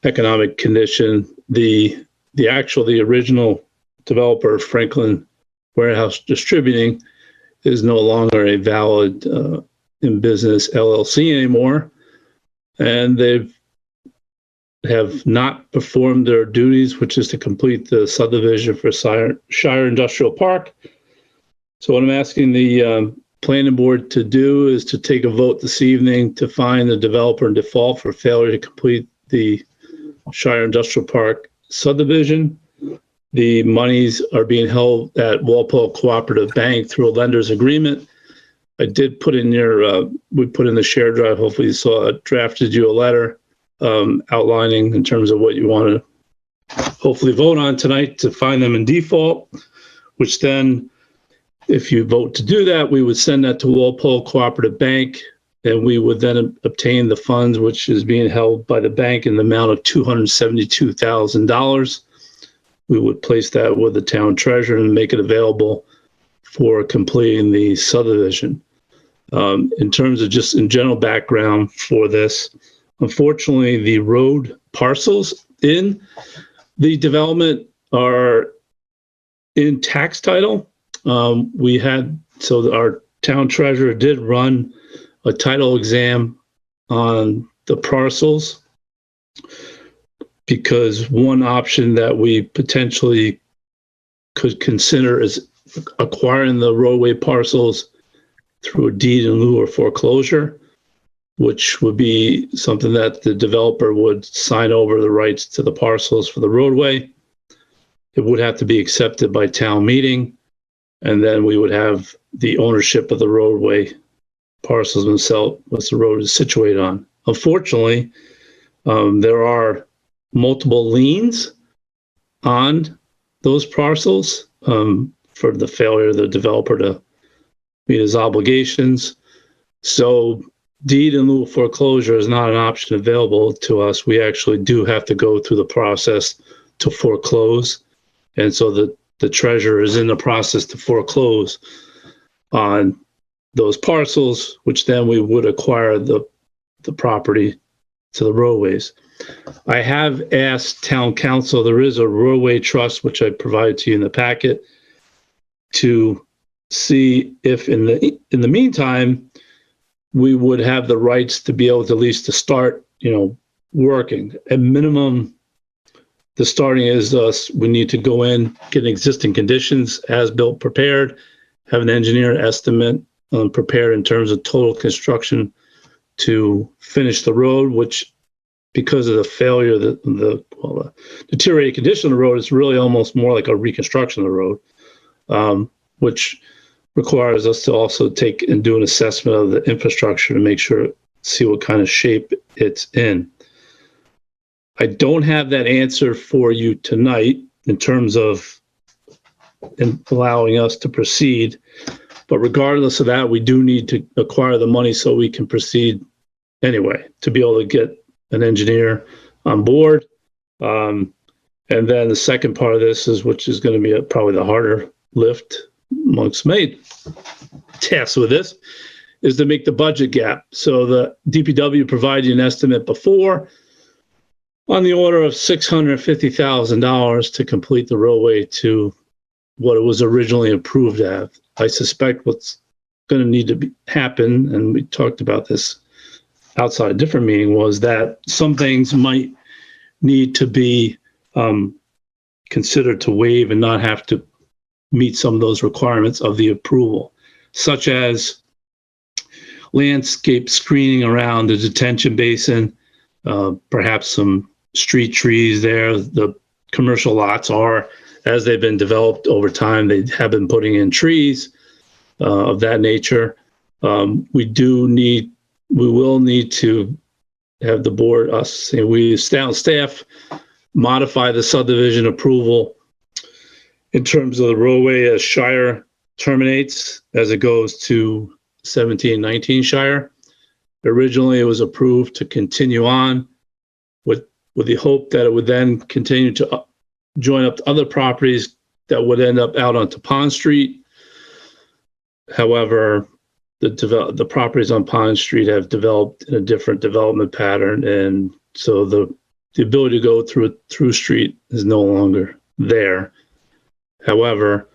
economic condition. The original developer, Franklin Warehouse Distributing, is no longer a valid in business LLC anymore, and they have not performed their duties, which is to complete the subdivision for Shire Industrial Park. So what I'm asking the planning board to do is to take a vote this evening to find the developer in default for failure to complete the Shire Industrial Park subdivision. The monies are being held at Walpole Cooperative Bank through a lender's agreement. I did put in your, we put in the share drive, hopefully you saw it, drafted you a letter outlining in terms of what you want to hopefully vote on tonight to find them in default, which then, if you vote to do that, we would send that to Walpole Cooperative Bank, and we would then obtain the funds, which is being held by the bank in the amount of $272,000. We would place that with the town treasurer and make it available for completing the subdivision. In terms of just in general background for this, unfortunately, the road parcels in the development are in tax title. So our town treasurer did run a title exam on the parcels, because one option that we potentially could consider is acquiring the roadway parcels through a deed in lieu or foreclosure, which would be something that the developer would sign over the rights to the parcels for the roadway. It would have to be accepted by town meeting, and then we would have the ownership of the roadway parcels themselves, what the road is situated on. Unfortunately, there are multiple liens on those parcels for the failure of the developer to meet his obligations. So deed in lieu of foreclosure is not an option available to us. We actually do have to go through the process to foreclose. And so the treasurer is in the process to foreclose on those parcels, which then we would acquire the property to the roadways. I have asked town council, there is a roadway trust, which I provided to you in the packet, to see if in the meantime, we would have the rights to be able to at least to start, working. At minimum, the starting is we need to go in, get existing conditions as built prepared, have an engineer estimate prepared in terms of total construction to finish the road, which, because of the failure, the deteriorated condition of the road, is really almost more like a reconstruction of the road, which requires us to also take and do an assessment of the infrastructure to make sure, see what kind of shape it's in. I don't have that answer for you tonight in terms of allowing us to proceed, but regardless of that, we do need to acquire the money so we can proceed anyway, to be able to get an engineer on board. And then the second part of this is, which is going to be probably the harder lift amongst many tasks with this, is to make the budget gap. So the DPW provided you an estimate before on the order of $650,000 to complete the roadway to what it was originally approved at. I suspect what's going to need to happen, and we talked about this outside a different meeting, was that some things might need to be considered to waive and not have to meet some of those requirements of the approval, such as landscape screening around the detention basin, perhaps some street trees there. The commercial lots are, as they've been developed over time, they have been putting in trees of that nature. We will need to have the board, staff, modify the subdivision approval in terms of the roadway as Shire terminates, as it goes to 1719 Shire. Originally, it was approved to continue on with the hope that it would then continue to join up to other properties that would end up out onto Pond Street. However, the properties on Pond Street have developed in a different development pattern, and so the the ability to go through a through street is no longer there. However,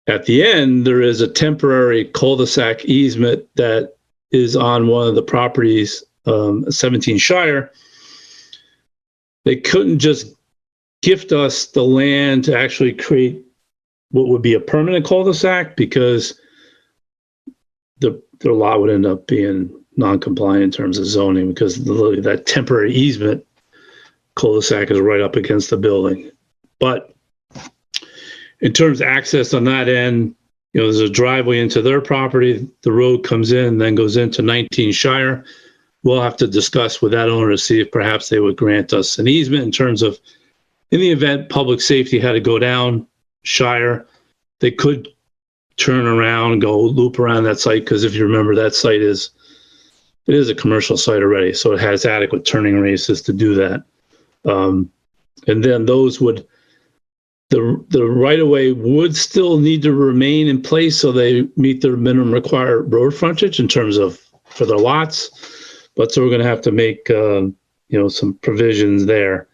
at the end, there is a temporary cul-de-sac easement that is on one of the properties, 17 Shire. They couldn't just gift us the land to actually create what would be a permanent cul-de-sac, because their lot would end up being non-compliant in terms of zoning, because literally that temporary easement cul-de-sac is right up against the building. But in terms of access on that end, there's a driveway into their property. The road comes in, then goes into 19 Shire. We'll have to discuss with that owner to see if perhaps they would grant us an easement in terms of, in the event public safety had to go down Shire, they could turn around, go loop around that site, because if you remember, that site is a commercial site already, so it has adequate turning radiuses to do that. And then those would, the right-of-way would still need to remain in place so they meet their minimum required road frontage in terms of for their lots. But so we're going to have to make some provisions there.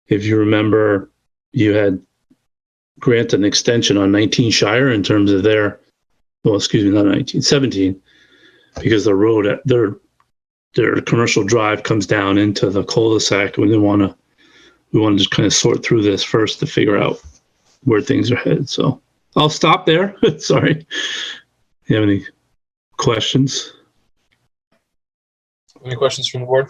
If you remember, you had granted an extension on 19 Shire in terms of not 17, because the road, their commercial drive comes down into the cul-de-sac. We want to just kind of sort through this first to figure out where things are headed. So I'll stop there. Sorry. You have any questions? Any questions from the board?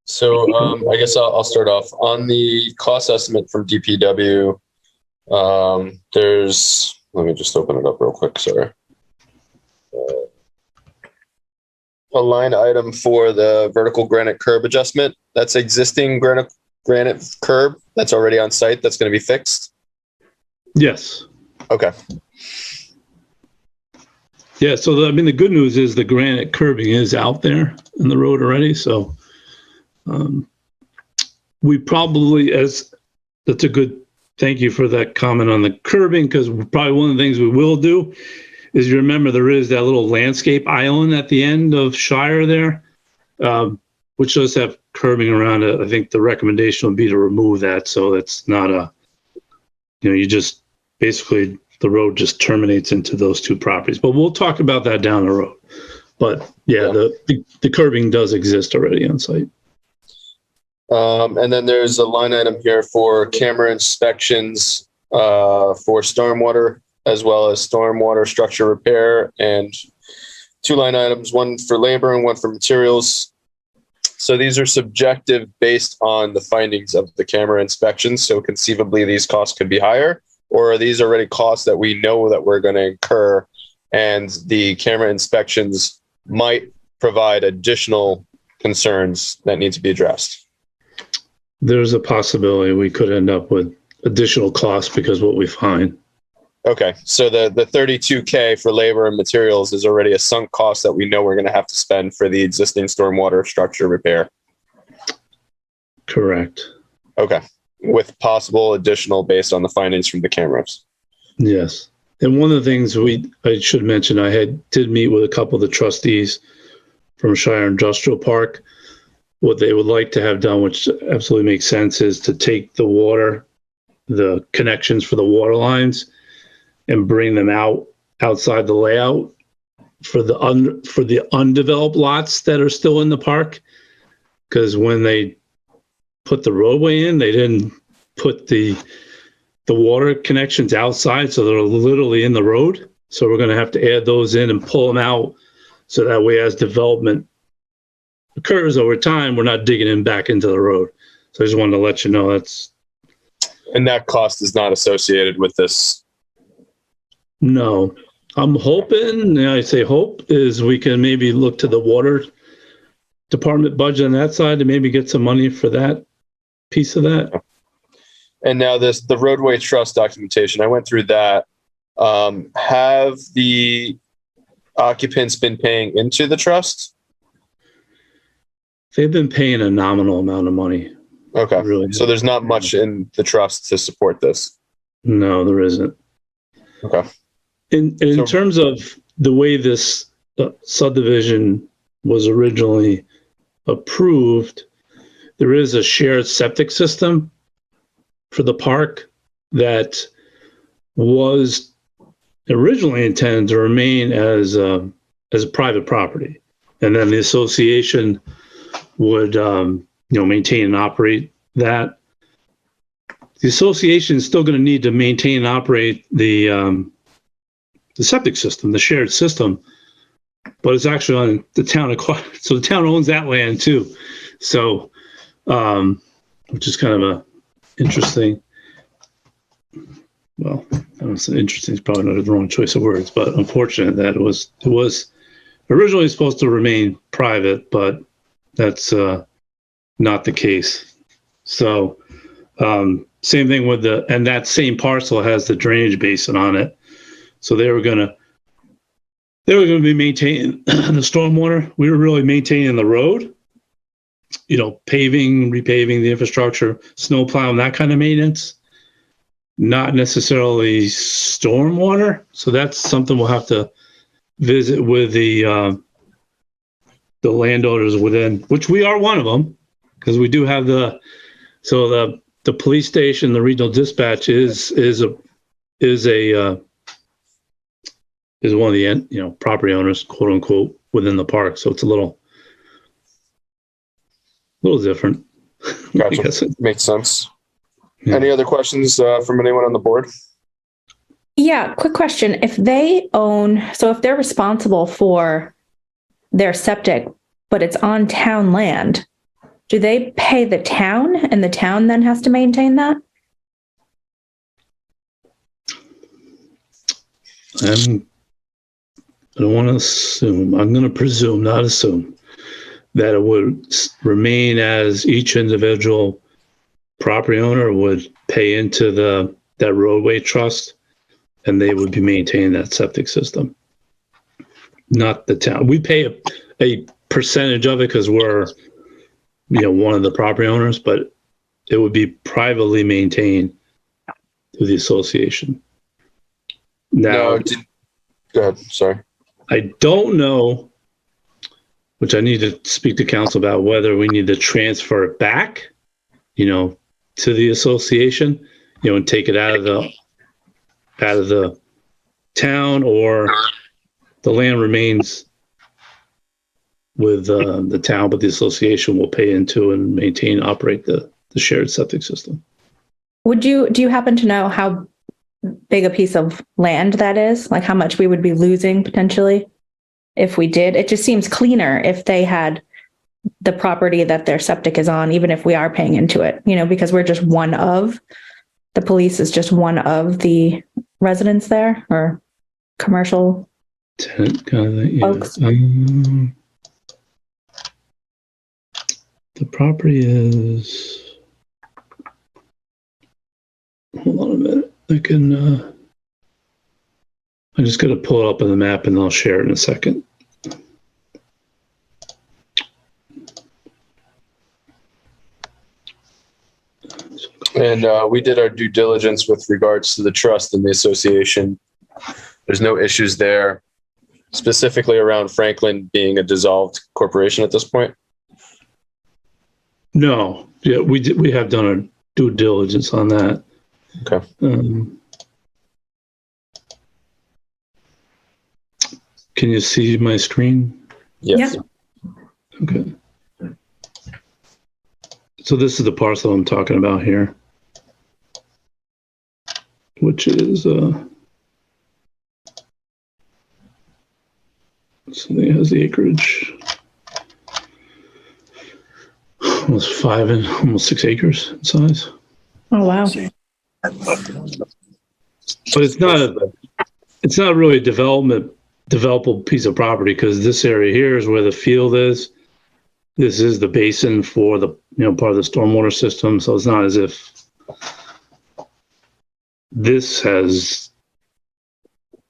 So I guess I'll start off on the cost estimate from DPW. Let me just open it up real quick. Sorry. A line item for the vertical granite curb adjustment. That's existing granite curb that's already on site. That's going to be fixed. Yes. Okay. Yeah. So the good news is the granite curbing is out there in the road already. So we probably, that's a good, thank you for that comment on the curbing, because probably one of the things we will do is, you remember, there is that little landscape island at the end of Shire there, which does have curbing around it. I think the recommendation would be to remove that, so it's not you just basically, the road just terminates into those two properties. But we'll talk about that down the road. But yeah. The curbing does exist already on site. And then there's a line item here for camera inspections for stormwater, as well as stormwater structure repair, and 2 line items, one for labor and one for materials. So these are subjective based on the findings of the camera inspections. So conceivably these costs could be higher, or are these already costs that we know that we're going to incur, and the camera inspections might provide additional concerns that need to be addressed? There's a possibility we could end up with additional costs because what we find. Okay, so the $32K for labor and materials is already a sunk cost that we know we're going to have to spend for the existing stormwater structure repair. Correct. Okay, with possible additional based on the findings from the cameras. Yes, and one of the things I should mention, did meet with a couple of the trustees from Shire Industrial Park. What they would like to have done, which absolutely makes sense, is to take the connections for the water lines and bring them outside the layout for the undeveloped lots that are still in the park. Because when they put the roadway in, they didn't put the water connections outside, so they're literally in the road. So we're going to have to add those in and pull them out, so that way, as development occurs over time, we're not digging in back into the road. So I just wanted to let you know that's. And that cost is not associated with this. No, I'm hoping, and I say hope, is we can maybe look to the water department budget on that side to maybe get some money for that piece of that. And now the roadway trust documentation, I went through that. Have the occupants been paying into the trust? They've been paying a nominal amount of money. Okay. Really, so there's not much in the trust to support this? No, there isn't. Okay. In terms of the way this the subdivision was originally approved, there is a shared septic system for the park that was originally intended to remain as a private property, and then the association would maintain and operate that. The association is still going to need to maintain and operate the septic system, the shared system, but it's actually on the town acquired, so the town owns that land too. So, which is kind of a interesting. Well, I don't say interesting is probably not the wrong choice of words, but unfortunate that it was originally supposed to remain private, but that's not the case. So, same thing with and that same parcel has the drainage basin on it. So they were going to be maintaining the stormwater. We were really maintaining the road, paving, repaving the infrastructure, snow plowing, that kind of maintenance, not necessarily stormwater. So that's something we'll have to visit with the landowners within, which we are one of them, because we do have the police station, the regional dispatch is one of the property owners, quote unquote, within the park. So it's a little different. Gotcha. Makes sense. Yeah. Any other questions from anyone on the board? Yeah, quick question. If they're responsible for their septic, but it's on town land, do they pay the town and the town then has to maintain that? I don't want to assume. I'm going to presume, not assume, that it would remain as each individual property owner would pay into that roadway trust, and they would be maintaining that septic system, not the town. We pay a percentage of it because we're one of the property owners, but it would be privately maintained through the association. Now, go ahead. Sorry. I don't know, which I need to speak to council about, whether we need to transfer it back, to the association, and take it out of the town, or the land remains with the town, but the association will pay into and maintain, operate the shared septic system. Do you happen to know how big a piece of land that is? Like how much we would be losing potentially if we did? It just seems cleaner if they had the property that their septic is on, even if we are paying into it, because the police is just one of the residents there, or commercial tenant kind of thing. folks. The property is, hold on a minute. I'm just going to pull it up on the map and I'll share it in a second. And we did our due diligence with regards to the trust and the association. There's no issues there, specifically around Franklin being a dissolved corporation at this point. No, yeah, we have done our due diligence on that. Okay. Can you see my screen? Yes. Yeah. Okay. So this is the parcel I'm talking about here, which is something has the acreage. Almost 6 acres in size. Oh, wow. But it's not really a developable piece of property, because this area here is where the field is. This is the basin for the, part of the stormwater system. So it's not as if this has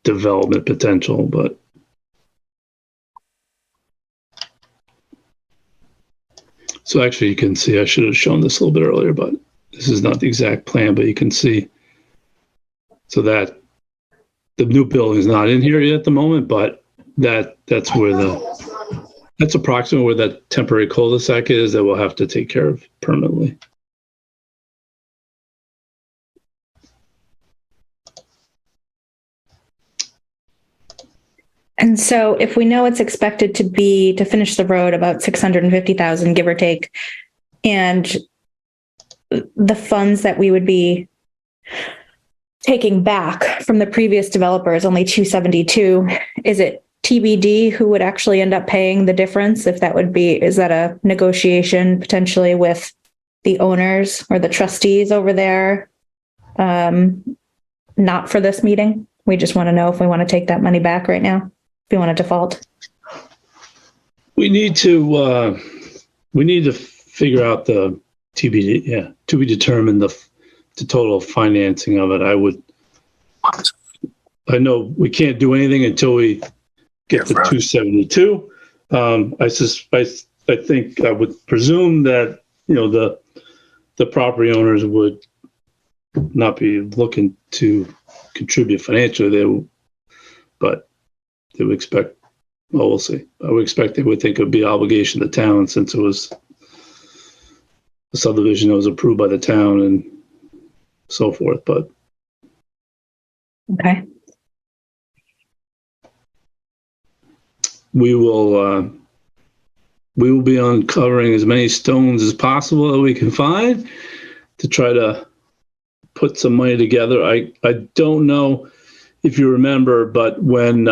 development potential, but so actually you can see, I should have shown this a little bit earlier, but this is not the exact plan, but you can see, so that the new building is not in here yet at the moment, but that's approximately where that temporary cul-de-sac is that we'll have to take care of permanently. And so if we know it's expected to finish the road about 650,000, give or take, and the funds that we would be taking back from the previous developers, only 272, is it TBD who would actually end up paying the difference? Is that a negotiation potentially with the owners or the trustees over there? Not for this meeting. We just want to know if we want to take that money back right now, if we want to default. We need to figure out the TBD, to be determined the total financing of it. I know we can't do anything until we get to 272. I think I would presume that, the property owners would not be looking to contribute financially. But they would expect, well, we'll see. I would expect they would think it would be an obligation to the town since it was a subdivision that was approved by the town and so forth, but. Okay. We will be uncovering as many stones as possible that we can find to try to put some money together. I don't know if you remember, but when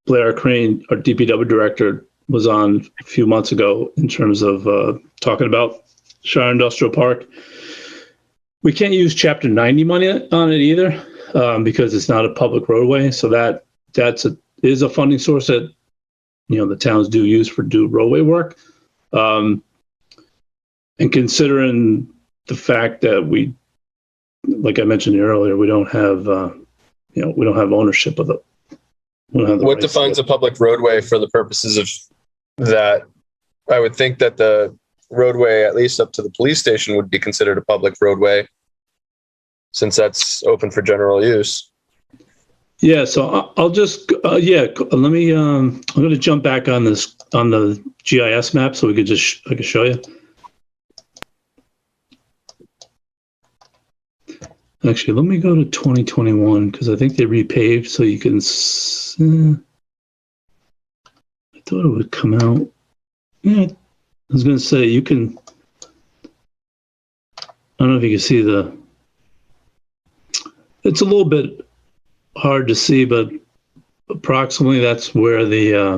Blair Crane, our DPW director, was on a few months ago in terms of talking about Shire Industrial Park, we can't use Chapter 90 money on it either because it's not a public roadway. So is a funding source that the towns do use for roadway work, and considering the fact that we, like I mentioned earlier, we don't have ownership of it. What defines a public roadway for the purposes of that? I would think that the roadway, at least up to the police station, would be considered a public roadway since that's open for general use. Yeah, so I'll just, let me, I'm going to jump back on the GIS map so I could show you. Actually, let me go to 2021 because I think they repaved so you can, I thought it would come out. Yeah, I was going to say you can, I don't know if you can see it's a little bit hard to see, but approximately that's where this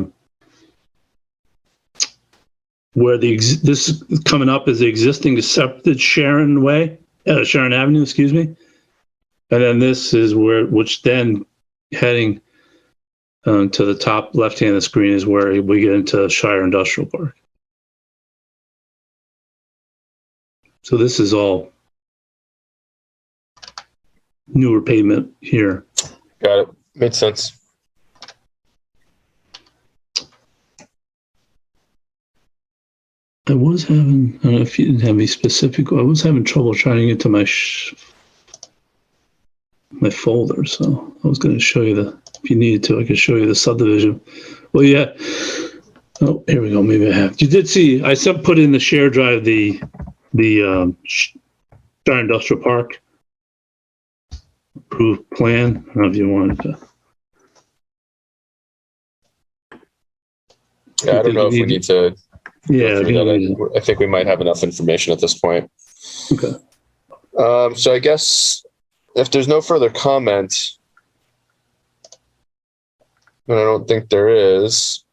coming up is the existing accepted Sharon Avenue, excuse me. And then this is which then heading to the top left hand of the screen is where we get into Shire Industrial Park. So this is all newer pavement here. Got it. Makes sense. I was having, I don't know if you didn't have any specific, I was having trouble trying to get to my folder. So I was going to show you if you needed to, I could show you the subdivision. Well, yeah. Oh, here we go. Maybe I have. You did see, I put in the share drive, the Shire Industrial Park approved plan. I don't know if you wanted to. Yeah, I don't know if we need to. Yeah, I think we might have enough information at this point. Okay. So I guess if there's no further comment, and I don't think there is,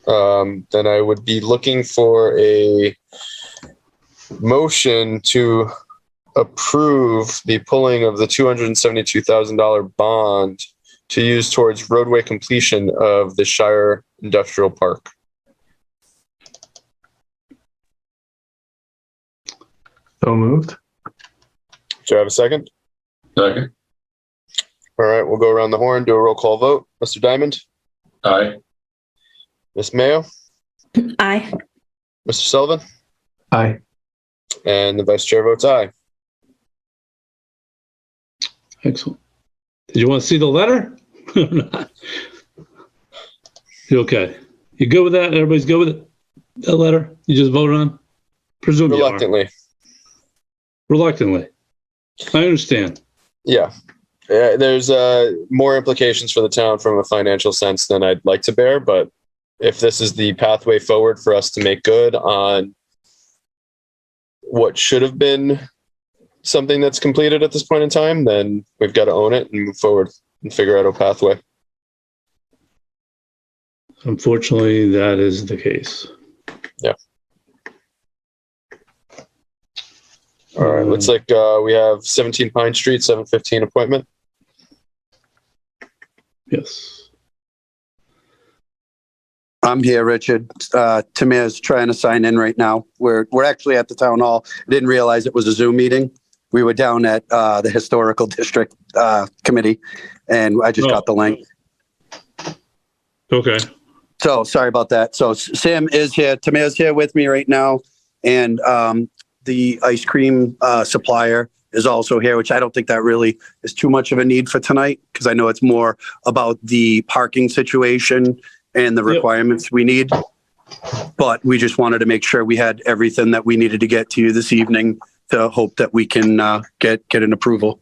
then I would be looking for a motion to approve the pulling of the $272,000 bond to use towards roadway completion of the Shire Industrial Park. So moved. Do you have a second? Second. All right, we'll go around the horn, do a roll call vote. Mr. Diamond? Aye. Ms. Mayo? Aye. Mr. Sullivan? Aye. And the vice chair votes aye. Excellent. Did you want to see the letter? You okay? You good with that? Everybody's good with it? That letter you just voted on? Presume you are. Reluctantly. Reluctantly. I understand. Yeah. There's more implications for the town from a financial sense than I'd like to bear, but if this is the pathway forward for us to make good on what should have been something that's completed at this point in time, then we've got to own it and move forward and figure out a pathway. Unfortunately, that is the case. Yeah. All right. Looks like we have 17 Pine Street, 7:15 appointment. Yes. I'm here, Richard. Tamir's trying to sign in right now. We're actually at the town hall. I didn't realize it was a Zoom meeting. We were down at the historical district committee, and I just got the link. Okay. So sorry about that. So Sam is here. Tamir's here with me right now, and the ice cream supplier is also here, which I don't think that really is too much of a need for tonight, because I know it's more about the parking situation and the requirements we need. But we just wanted to make sure we had everything that we needed to get to you this evening to hope that we can get an approval.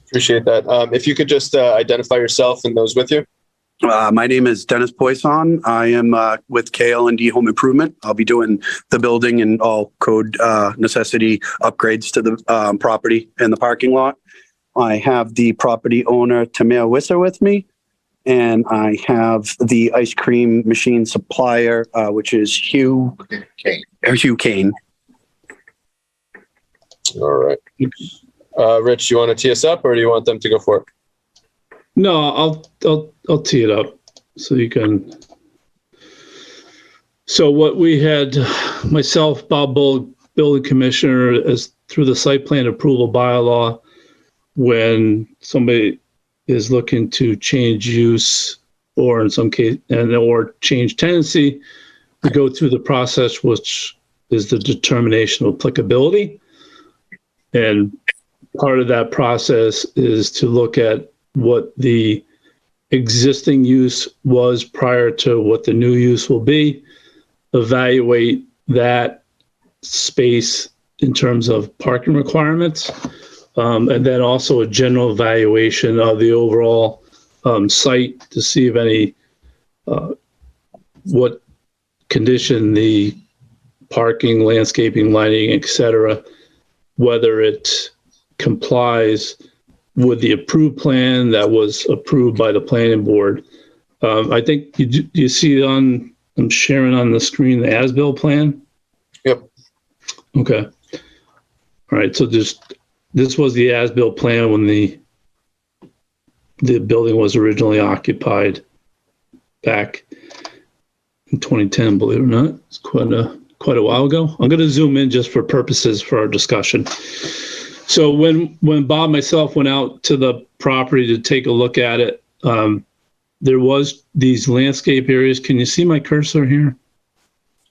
Appreciate that. If you could just identify yourself and those with you. My name is Dennis Poisson. I am with KL&D Home Improvement. I'll be doing the building and all code necessity upgrades to the property and the parking lot. I have the property owner, Tamir Wisser, with me. And I have the ice cream machine supplier, which is Hugh Kane. All right. Rich, you want to tee us up, or do you want them to go for it? No, I'll tee it up so you can. So what we had, myself, Bob Bull, building commissioner, as through the site plan approval bylaw, when somebody is looking to change use, or in some case, or change tenancy, we go through the process, which is the determination of applicability. And part of that process is to look at what the existing use was prior to what the new use will be, evaluate that space in terms of parking requirements, and then also a general evaluation of the overall site to see if any, what condition the parking, landscaping, lighting, etc., whether it complies with the approved plan that was approved by the planning board. I think you see on, I'm sharing on the screen, the as-built plan. Yep. Okay. All right. So this was the as-built plan when the building was originally occupied back in 2010, believe it or not. It's quite a while ago. I'm going to zoom in just for purposes for our discussion. So when Bob and myself went out to the property to take a look at it, there was these landscape areas. Can you see my cursor here?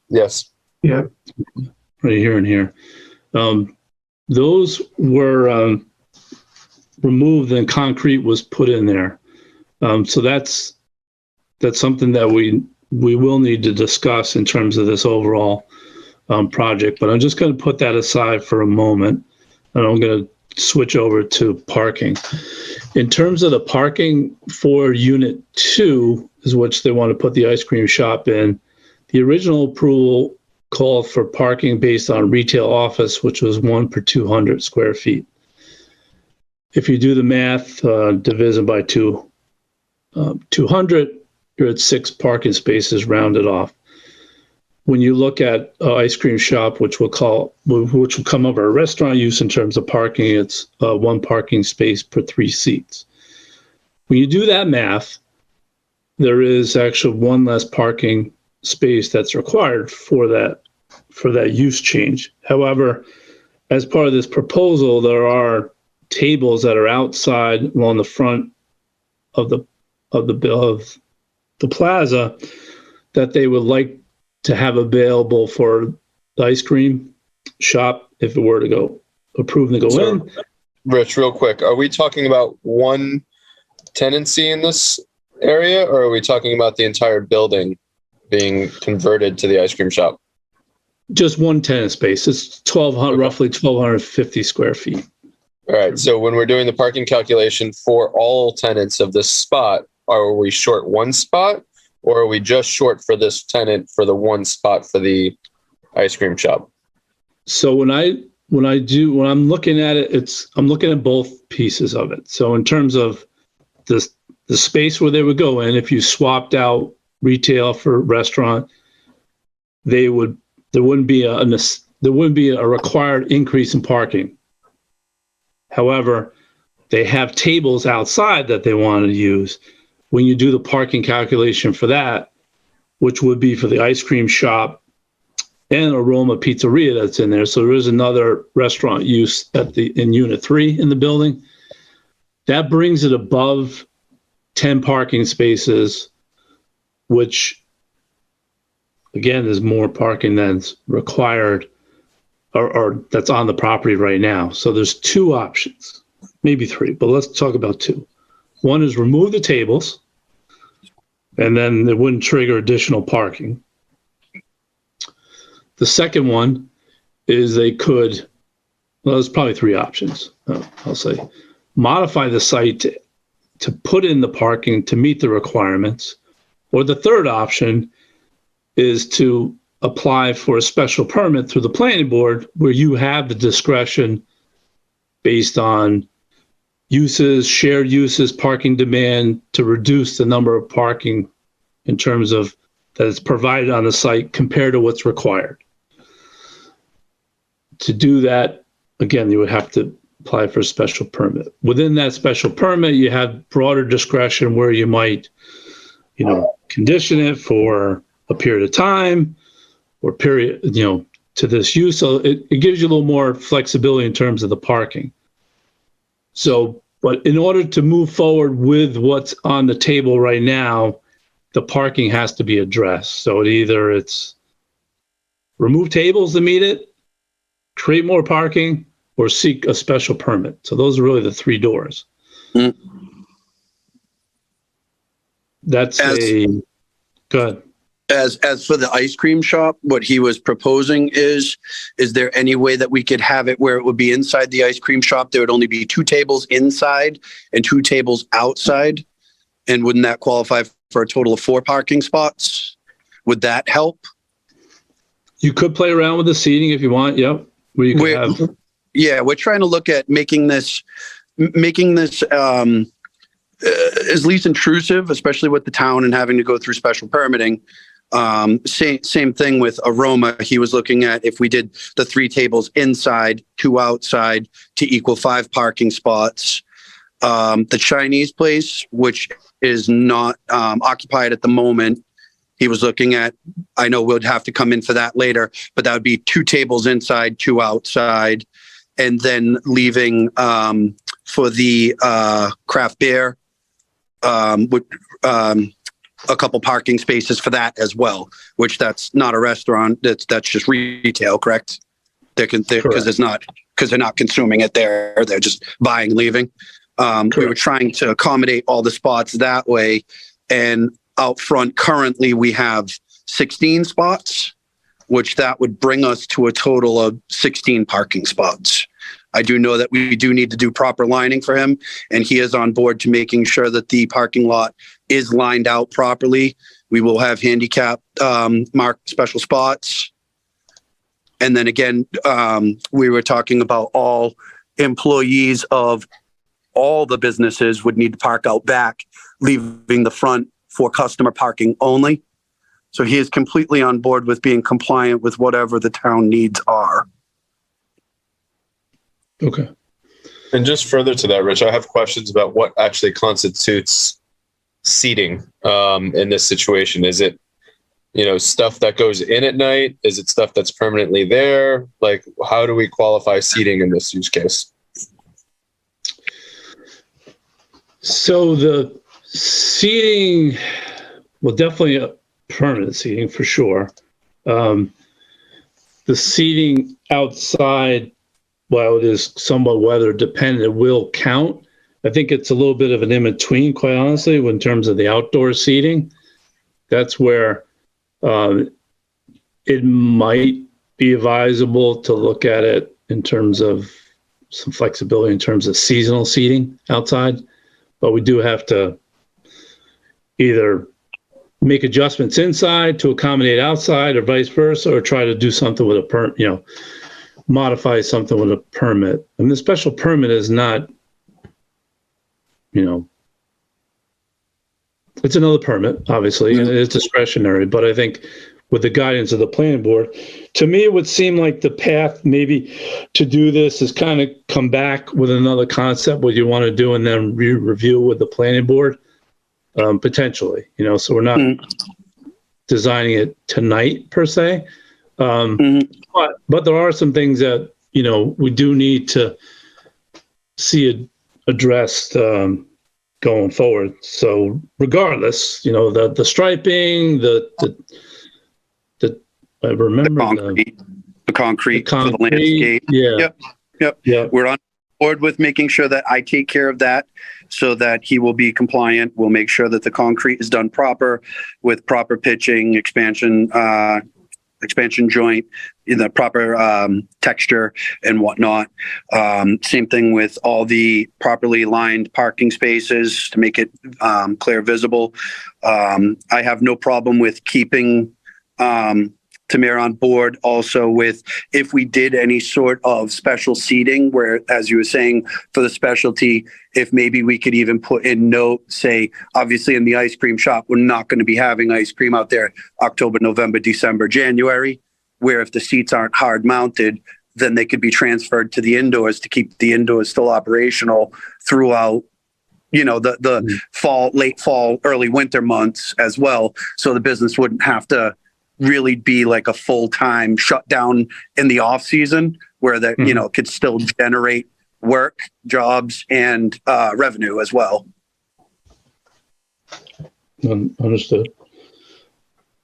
Yes. Yeah. Right here and here. Those were removed and concrete was put in there. So that's something that we will need to discuss in terms of this overall project. But I'm just going to put that aside for a moment. And I'm going to switch over to parking. In terms of the parking for Unit 2, is which they want to put the ice cream shop in, the original approval called for parking based on retail office, which was 1 per 200 square feet. If you do the math, divisible by 200, you're at 6 parking spaces rounded off. When you look at ice cream shop, which will come over a restaurant use in terms of parking, it's 1 parking space per 3 seats. When you do that math, there is actually 1 less parking space that's required for that use change. However, as part of this proposal, there are tables that are outside along the front of the plaza that they would like to have available for the ice cream shop if it were to go approved and go in. Rich, real quick, are we talking about 1 tenancy in this area, or are we talking about the entire building being converted to the ice cream shop? Just one tenant space. It's 1,200, Okay. roughly 1,250 square feet. All right. So when we're doing the parking calculation for all tenants of this spot, are we short one spot, or are we just short for this tenant for the one spot for the ice cream shop? So when I'm looking at it, I'm looking at both pieces of it. So in terms of the space where they would go in, if you swapped out retail for restaurant, there wouldn't be a required increase in parking. However, they have tables outside that they want to use. When you do the parking calculation for that, which would be for the ice cream shop and Aroma Pizzeria that's in there. So there is another restaurant use in Unit 3 in the building. That brings it above 10 parking spaces, which again is more parking than's required or that's on the property right now. So there's two options, maybe three, but let's talk about two. One is remove the tables, and then it wouldn't trigger additional parking. The second one is there's probably three options. I'll say modify the site to put in the parking to meet the requirements. Or the third option is to apply for a special permit through the planning board where you have the discretion based on uses, shared uses, parking demand to reduce the number of parking in terms of that is provided on the site compared to what's required. To do that, again, you would have to apply for a special permit. Within that special permit, you have broader discretion where you might, condition it for a period of time or period, to this use. So it gives you a little more flexibility in terms of the parking. So, but in order to move forward with what's on the table right now, the parking has to be addressed. So it's remove tables to meet it, create more parking, or seek a special permit. So those are really the three doors. Mm. Good. As for the ice cream shop, what he was proposing is there any way that we could have it where it would be inside the ice cream shop? There would only be 2 tables inside and 2 tables outside. And wouldn't that qualify for a total of 4 parking spots? Would that help? You could play around with the seating if you want. Yep. We're trying to look at making this as least intrusive, especially with the town and having to go through special permitting. Same thing with Aroma. He was looking at if we did the 3 tables inside, 2 outside to equal 5 parking spots. The Chinese place, which is not occupied at the moment, he was looking at, I know we'll have to come in for that later, but that would be 2 tables inside, 2 outside, and then leaving for the craft beer, a couple parking spaces for that as well, which that's not a restaurant. That's just retail, correct? Because they're not consuming it there. They're just buying and leaving. We were trying to accommodate all the spots that way. And out front, currently we have 16 spots, which that would bring us to a total of 16 parking spots. I do know that we do need to do proper lining for him, and he is on board to making sure that the parking lot is lined out properly. We will have handicap marked special spots. And then again, we were talking about all employees of all the businesses would need to park out back, leaving the front for customer parking only. So he is completely on board with being compliant with whatever the town needs are. Okay. And just further to that, Rich, I have questions about what actually constitutes seating in this situation. Is it, stuff that goes in at night? Is it stuff that's permanently there? Like, how do we qualify seating in this use case? So the seating, well, definitely a permanent seating for sure. The seating outside, while it is somewhat weather dependent, it will count. I think it's a little bit of an in-between, quite honestly, in terms of the outdoor seating. That's where it might be advisable to look at it in terms of some flexibility in terms of seasonal seating outside. But we do have to either make adjustments inside to accommodate outside or vice versa, or try to do something with a modify something with a permit. And the special permit is not, it's another permit, obviously, and it's discretionary, but I think with the guidance of the planning board, to me, it would seem like the path maybe to do this is kind of come back with another concept, what you want to do, and then review with the planning board, potentially, so we're not designing it tonight per se. But there are some things that, we do need to see it addressed going forward. So regardless, the striping, I remember the concrete for the landscape. Yeah. Yep. We're on board with making sure that I take care of that so that he will be compliant. We'll make sure that the concrete is done proper with proper pitching, expansion joint, in the proper texture and whatnot. Same thing with all the properly lined parking spaces to make it clear visible. I have no problem with keeping Tamir on board also with if we did any sort of special seating where, as you were saying, for the specialty, if maybe we could even put in note, say, obviously in the ice cream shop, we're not going to be having ice cream out there October, November, December, January, where if the seats aren't hard mounted, then they could be transferred to the indoors to keep the indoors still operational throughout, the fall, late fall, early winter months as well. So the business wouldn't have to really be like a full-time shutdown in the off season where that, could still generate work, jobs, and revenue as well. Understood.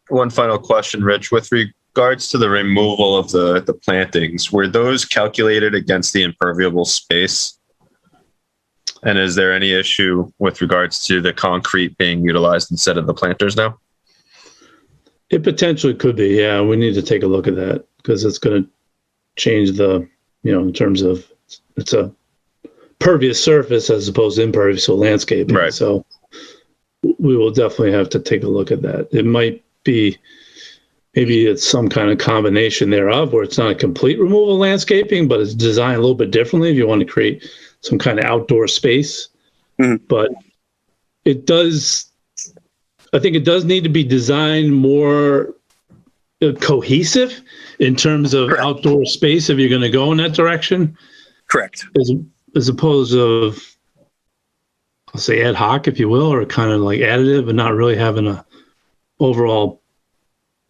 One final question, Rich, with regards to the removal of the plantings, were those calculated against the impermeable space? And is there any issue with regards to the concrete being utilized instead of the planters now? It potentially could be. Yeah, we need to take a look at that because it's going to change the, in terms of it's a pervious surface as opposed to impervious, so landscaping. Right. So we will definitely have to take a look at that. It might be, maybe it's some kind of combination thereof where it's not a complete removal of landscaping, but it's designed a little bit differently if you want to create some kind of outdoor space. But I think it does need to be designed more cohesive in terms of outdoor space if you're going to go in that direction. Correct. As opposed to, I'll say ad hoc, if you will, or kind of like additive and not really having a overall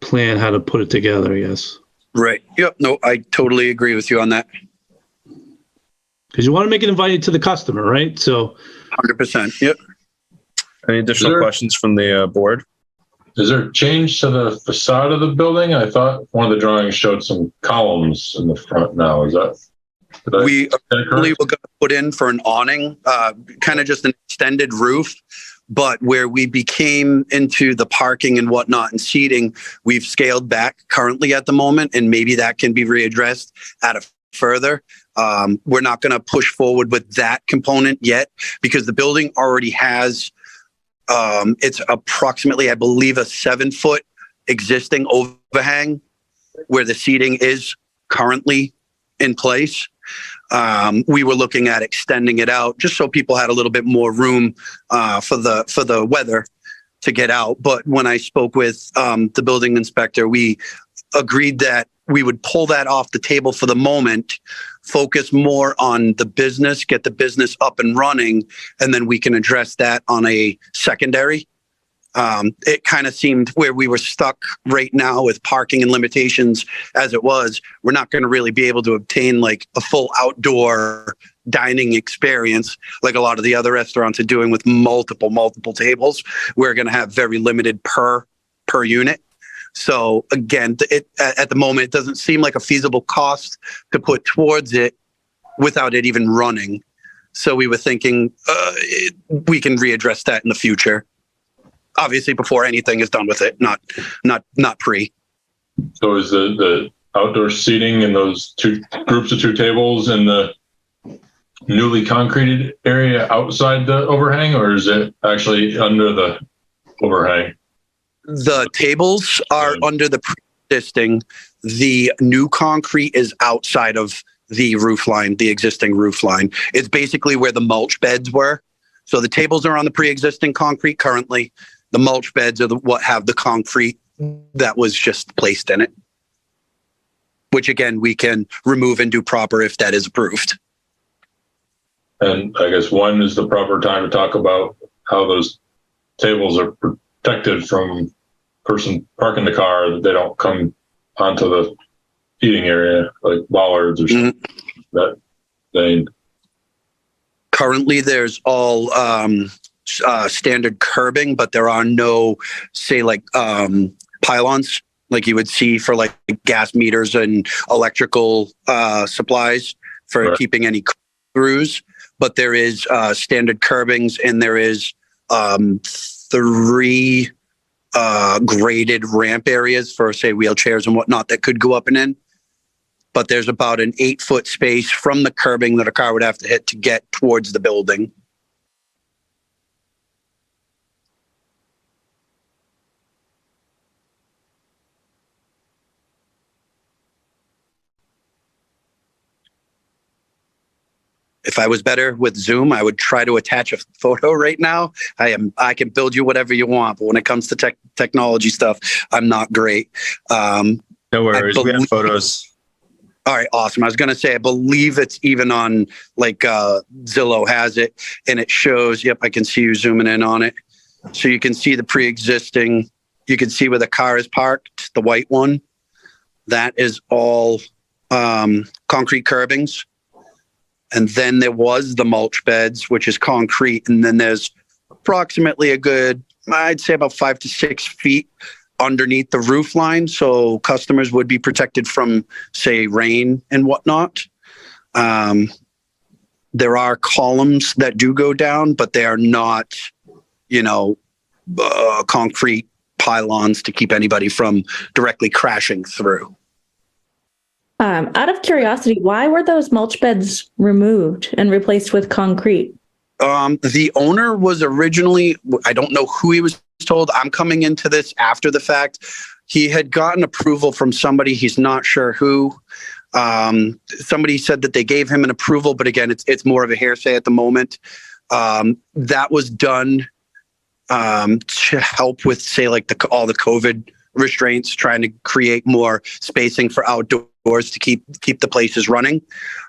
plan how to put it together, I guess. Right. Yep. No, I totally agree with you on that. Because you want to make it inviting to the customer, right? So 100%. Yep. Any additional questions from the board? Is there a change to the facade of the building? I thought one of the drawings showed some columns in the front now. Is that? We originally were going to put in for an awning, kind of just an extended roof, but where we became into the parking and whatnot and seating, we've scaled back currently at the moment, and maybe that can be readdressed at a further. We're not going to push forward with that component yet because the building already has it's approximately, I believe, a 7-foot existing overhang where the seating is currently in place. We were looking at extending it out just so people had a little bit more room for the weather to get out. But when I spoke with the building inspector, we agreed that we would pull that off the table for the moment, focus more on the business, get the business up and running, and then we can address that on a secondary. It kind of seemed where we were stuck right now with parking and limitations as it was, we're not going to really be able to obtain like a full outdoor dining experience like a lot of the other restaurants are doing with multiple tables. We're going to have very limited per unit. So again, at the moment, it doesn't seem like a feasible cost to put towards it without it even running. So we were thinking we can readdress that in the future. Obviously, before anything is done with it, not pre. So is the outdoor seating in those two groups of two tables in the newly concreted area outside the overhang, or is it actually under the overhang? The tables are under the pre-existing. The new concrete is outside of the roof line, the existing roof line. It's basically where the mulch beds were. So the tables are on the pre-existing concrete currently. The mulch beds are what have the concrete that was just placed in it, which again, we can remove and do proper if that is approved. And I guess one is the proper time to talk about how those tables are protected from person parking the car, that they don't come onto the eating area like bollards or something. That they currently there's all standard curbing, but there are no, say, like pylons like you would see for like gas meters and electrical supplies for keeping any screws. But there is standard curbings, and there is 3 graded ramp areas for, say, wheelchairs and whatnot that could go up and in. But there's about an 8-foot space from the curbing that a car would have to hit to get towards the building. If I was better with Zoom, I would try to attach a photo right now. I can build you whatever you want, but when it comes to technology stuff, I'm not great. No worries, we have photos. All right, awesome. I was going to say, I believe it's even on like Zillow has it, and it shows, yep, I can see you zooming in on it. So you can see the pre-existing, you can see where the car is parked, the white one. That is all concrete curbings. And then there was the mulch beds, which is concrete. And then there's approximately a good, I'd say about 5 to 6 feet underneath the roof line. So customers would be protected from, say, rain and whatnot. There are columns that do go down, but they are not, concrete pylons to keep anybody from directly crashing through. Out of curiosity, why were those mulch beds removed and replaced with concrete? The owner was originally, I don't know who he was told. I'm coming into this after the fact. He had gotten approval from somebody. He's not sure who. Somebody said that they gave him an approval, but again, it's more of a hearsay at the moment. That was done to help with, say, like all the COVID restraints, trying to create more spacing for outdoors to keep the places running.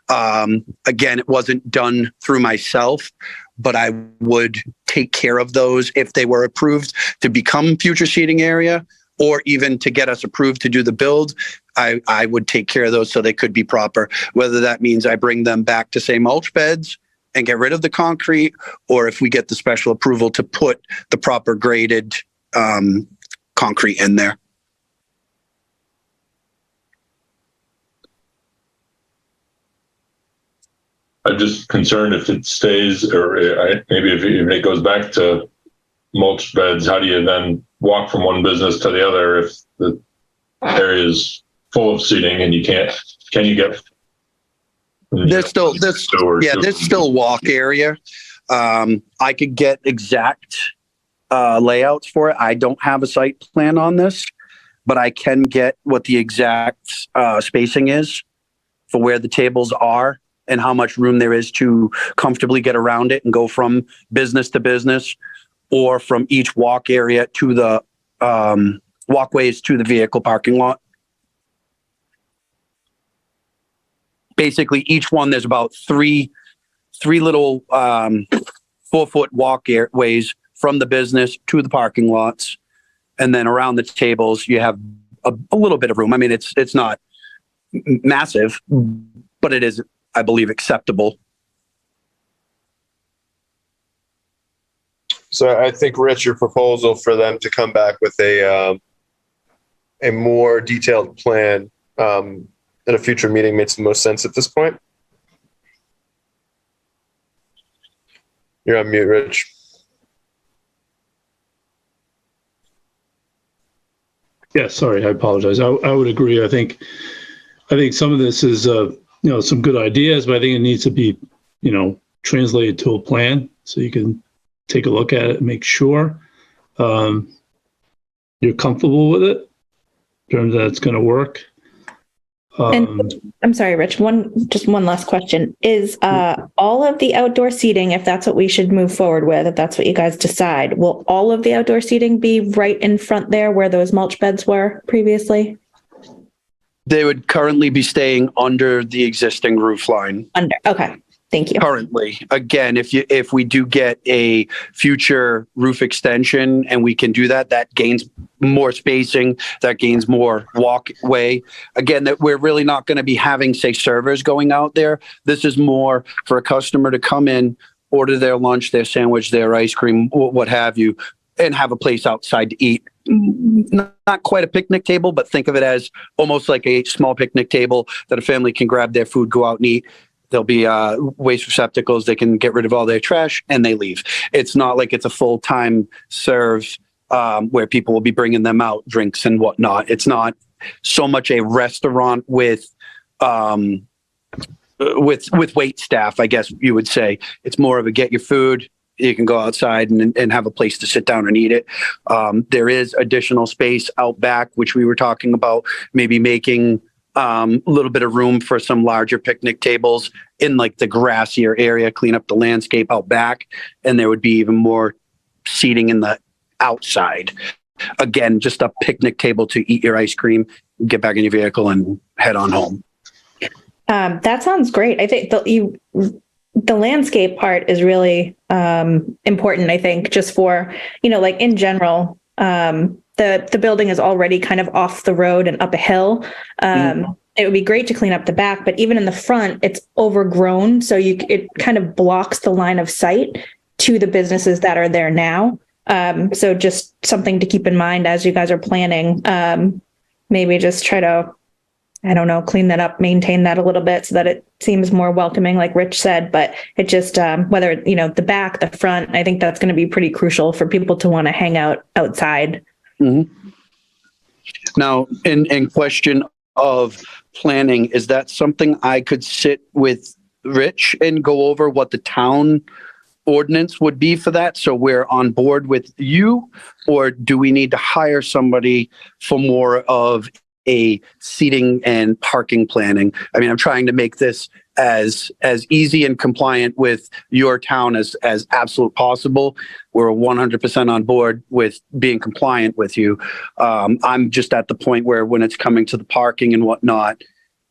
Again, it wasn't done through myself, but I would take care of those if they were approved to become future seating area, or even to get us approved to do the build. I would take care of those so they could be proper, whether that means I bring them back to, say, mulch beds and get rid of the concrete, or if we get the special approval to put the proper graded concrete in there. I'm just concerned if it stays, or maybe if it goes back to mulch beds, how do you then walk from one business to the other if the area is full of seating and can you get? There's still walk area. I could get exact layouts for it. I don't have a site plan on this, but I can get what the exact spacing is for where the tables are and how much room there is to comfortably get around it and go from business to business, or from each walk area to the walkways to the vehicle parking lot. Basically, each one, there's about three little 4-foot walkways from the business to the parking lots. And then around the tables, you have a little bit of room. I mean, it's not massive, but it is, I believe, acceptable. So I think, Rich, your proposal for them to come back with a more detailed plan at a future meeting makes the most sense at this point. You're on mute, Rich. Yeah, sorry, I apologize. I would agree. I think some of this is, some good ideas, but I think it needs to be, translated to a plan so you can take a look at it and make sure you're comfortable with it in terms that it's going to work. And I'm sorry, Rich, just one last question. Is all of the outdoor seating, if that's what we should move forward with, if that's what you guys decide, will all of the outdoor seating be right in front there where those mulch beds were previously? They would currently be staying under the existing roof line. Okay. Thank you. Currently, again, if we do get a future roof extension and we can do that, that gains more spacing, that gains more walkway. Again, that we're really not going to be having, say, servers going out there. This is more for a customer to come in, order their lunch, their sandwich, their ice cream, what have you, and have a place outside to eat. Not quite a picnic table, but think of it as almost like a small picnic table that a family can grab their food, go out and eat. There'll be waste receptacles. They can get rid of all their trash and they leave. It's not like it's a full-time serve where people will be bringing them out drinks and whatnot. It's not so much a restaurant with wait staff, I guess you would say. It's more of a get your food. You can go outside and have a place to sit down and eat it. There is additional space out back, which we were talking about, maybe making a little bit of room for some larger picnic tables in like the grassier area, clean up the landscape out back, and there would be even more seating in the outside. Again, just a picnic table to eat your ice cream, get back in your vehicle and head on home. That sounds great. I think the landscape part is really important, I think, just for, like in general, the building is already kind of off the road and up a hill. It would be great to clean up the back, but even in the front, it's overgrown. So it kind of blocks the line of sight to the businesses that are there now. So just something to keep in mind as you guys are planning. Maybe just try to, I don't know, clean that up, maintain that a little bit so that it seems more welcoming, like Rich said, but it just, whether, the back, the front, I think that's going to be pretty crucial for people to want to hang out outside. Mm-hmm. Now, in question of planning, is that something I could sit with Rich and go over what the town ordinance would be for that, so we're on board with you? Or do we need to hire somebody for more of a seating and parking planning? I mean, I'm trying to make this as easy and compliant with your town as absolute possible. We're 100% on board with being compliant with you. I'm just at the point where when it's coming to the parking and whatnot,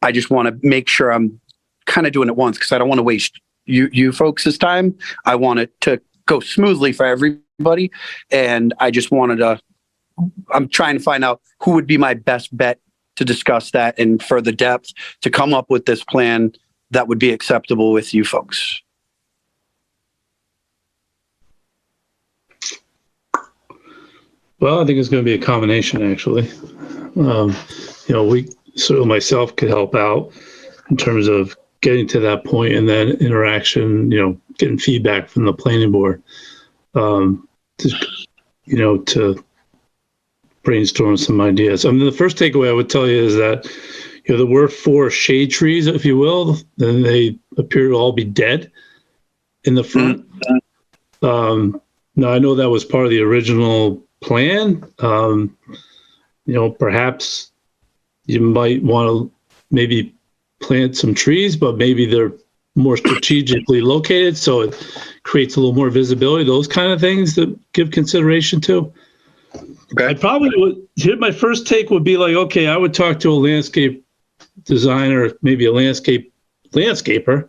I just want to make sure I'm kind of doing it once, because I don't want to waste you folks' time. I want it to go smoothly for everybody. And I just I'm trying to find out who would be my best bet to discuss that in further depth, to come up with this plan that would be acceptable with you folks. Well, I think it's going to be a combination, actually. We sort of myself could help out in terms of getting to that point, and then interaction, getting feedback from the planning board, to brainstorm some ideas. I mean, the first takeaway I would tell you is that, there were 4 shade trees, if you will, and they appear to all be dead in the front. Now, I know that was part of the original plan. Perhaps you might want to maybe plant some trees, but maybe they're more strategically located, so it creates a little more visibility, those kind of things that give consideration to. Okay. I probably would, my first take would be like, okay, I would talk to a landscape designer, maybe a landscaper,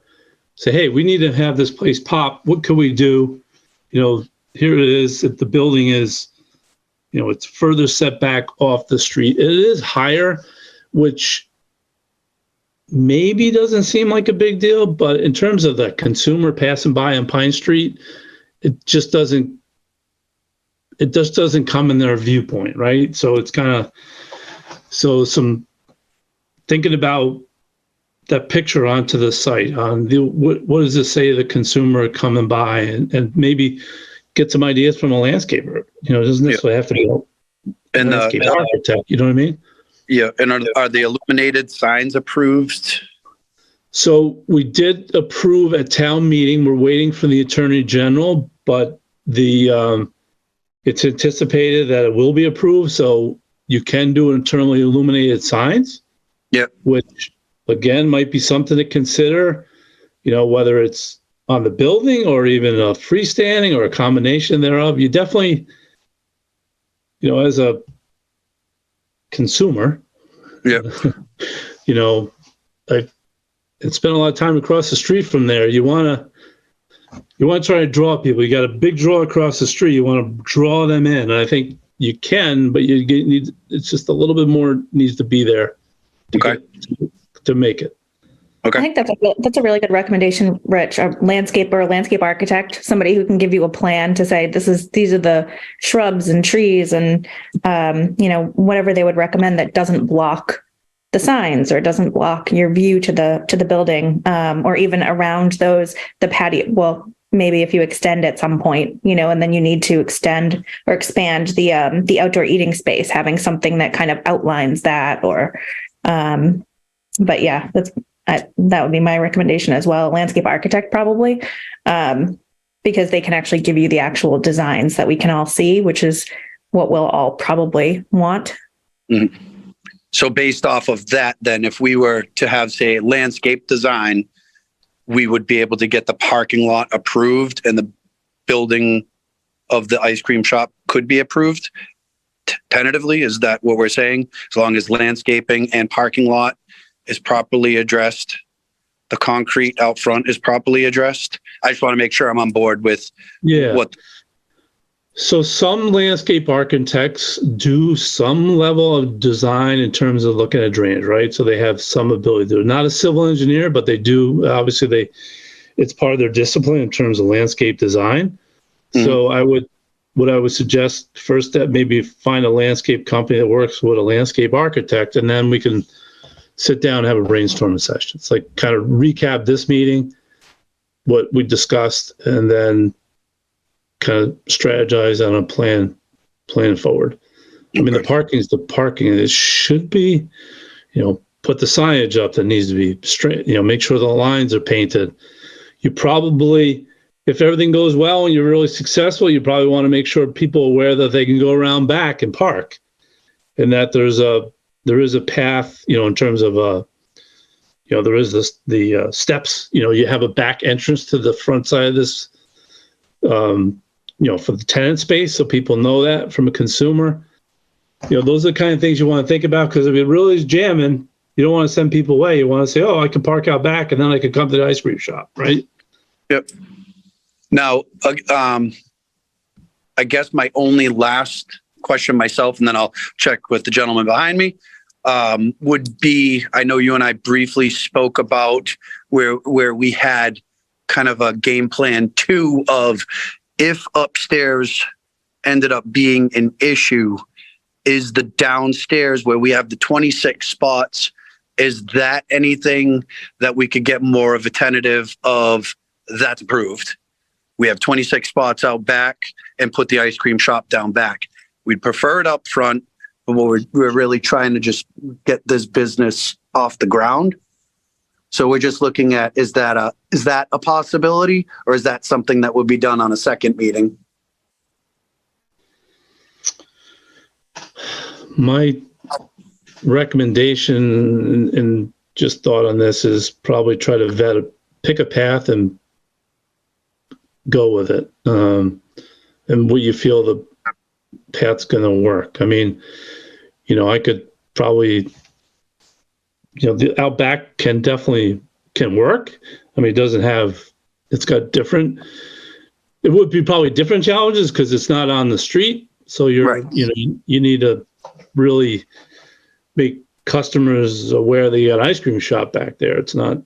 say, hey, we need to have this place pop. What can we do? Here it is. If the building is, it's further set back off the street. It is higher, which maybe doesn't seem like a big deal, but in terms of the consumer passing by on Pine Street, it just doesn't come in their viewpoint, right? So it's kind of, some thinking about that picture onto the site. What does this say to the consumer coming by, and maybe get some ideas from a landscaper? It doesn't necessarily have to be a And landscape architect. You know what I mean? yeah, and are the illuminated signs approved? So we did approve at town meeting. We're waiting for the Attorney General, but it's anticipated that it will be approved. So you can do internally illuminated signs. Yep. Which again might be something to consider. Whether it's on the building or even a freestanding or a combination thereof. You definitely, as a consumer, Yep. I've spent a lot of time across the street from there. You want to try to draw people. You got a big draw across the street. You want to draw them in. And I think you can, but it's just a little bit more needs to be there to make it. Okay. I think that's a really good recommendation, Rich. A landscaper, a landscape architect, somebody who can give you a plan to say these are the shrubs and trees and whatever they would recommend that doesn't block the signs or doesn't block your view to the building, or even around the patio. Well, maybe if you extend at some point, and then you need to extend or expand the outdoor eating space, having something that kind of outlines that, or but yeah, that would be my recommendation as well. Landscape architect, probably, because they can actually give you the actual designs that we can all see, which is what we'll all probably want. Mm-hmm. So based off of that, then if we were to have, say, landscape design, we would be able to get the parking lot approved and the building of the ice cream shop could be approved tentatively. Is that what we're saying? As long as landscaping and parking lot is properly addressed, the concrete out front is properly addressed. I just want to make sure I'm on board with what. So some landscape architects do some level of design in terms of looking at drainage, right? So they have some ability. They're not a civil engineer, but they do. Obviously, it's part of their discipline in terms of landscape design. Mm-hmm. So what I would suggest first, that maybe find a landscape company that works with a landscape architect, and then we can sit down and have a brainstorming session. It's like kind of recap this meeting, what we discussed, and then kind of strategize on a plan forward. I mean, the parking is the parking. It should be, put the signage up that needs to be straight, make sure the lines are painted. You probably, if everything goes well and you're really successful, you probably want to make sure people are aware that they can go around back and park, and that there is a path, in terms of, there is the steps, you have a back entrance to the front side of this, for the tenant space, so people know that from a consumer. Those are the kind of things you want to think about, because if it really is jamming, you don't want to send people away. You want to say, oh, I can park out back and then I can come to the ice cream shop, right? Yep. Now, I guess my only last question myself, and then I'll check with the gentleman behind me, would be, I know you and I briefly spoke about where we had kind of a game plan too of, if upstairs ended up being an issue, is the downstairs where we have the 26 spots, is that anything that we could get more of a tentative of that's approved? We have 26 spots out back and put the ice cream shop down back. We'd prefer it up front, but we're really trying to just get this business off the ground. So we're just looking at, is that a possibility, or is that something that would be done on a second meeting? My recommendation and just thought on this is probably try to pick a path and go with it. And what you feel the path's going to work. I mean, I could probably, the Outback can work. I mean, it would be probably different challenges because it's not on the street. So you need to really make customers aware that you got an ice cream shop back there. It's not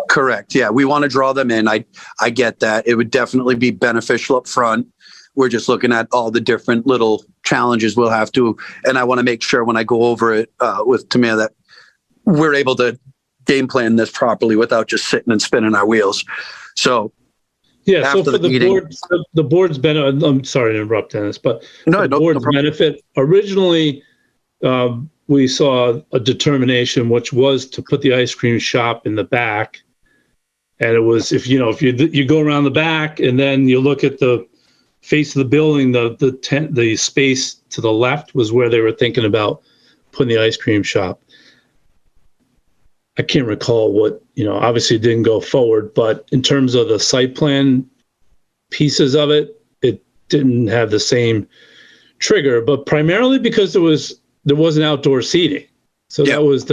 correct. Yeah, we want to draw them in. I get that. It would definitely be beneficial up front. We're just looking at all the different little challenges we'll have to, and I want to make sure when I go over it with Tamir that we're able to game plan this properly without just sitting and spinning our wheels. So Yeah, so after for the the meeting- board, the board's benefit, I'm sorry to interrupt, Dennis, but no, for the no board's problem. benefit, originally, we saw a determination, which was to put the ice cream shop in the back. And it was, if you go around the back and then you look at the face of the building, the space to the left was where they were thinking about putting the ice cream shop. I can't recall what, obviously it didn't go forward, but in terms of the site plan pieces of it, it didn't have the same trigger, but primarily because there wasn't outdoor seating. So Yeah. that was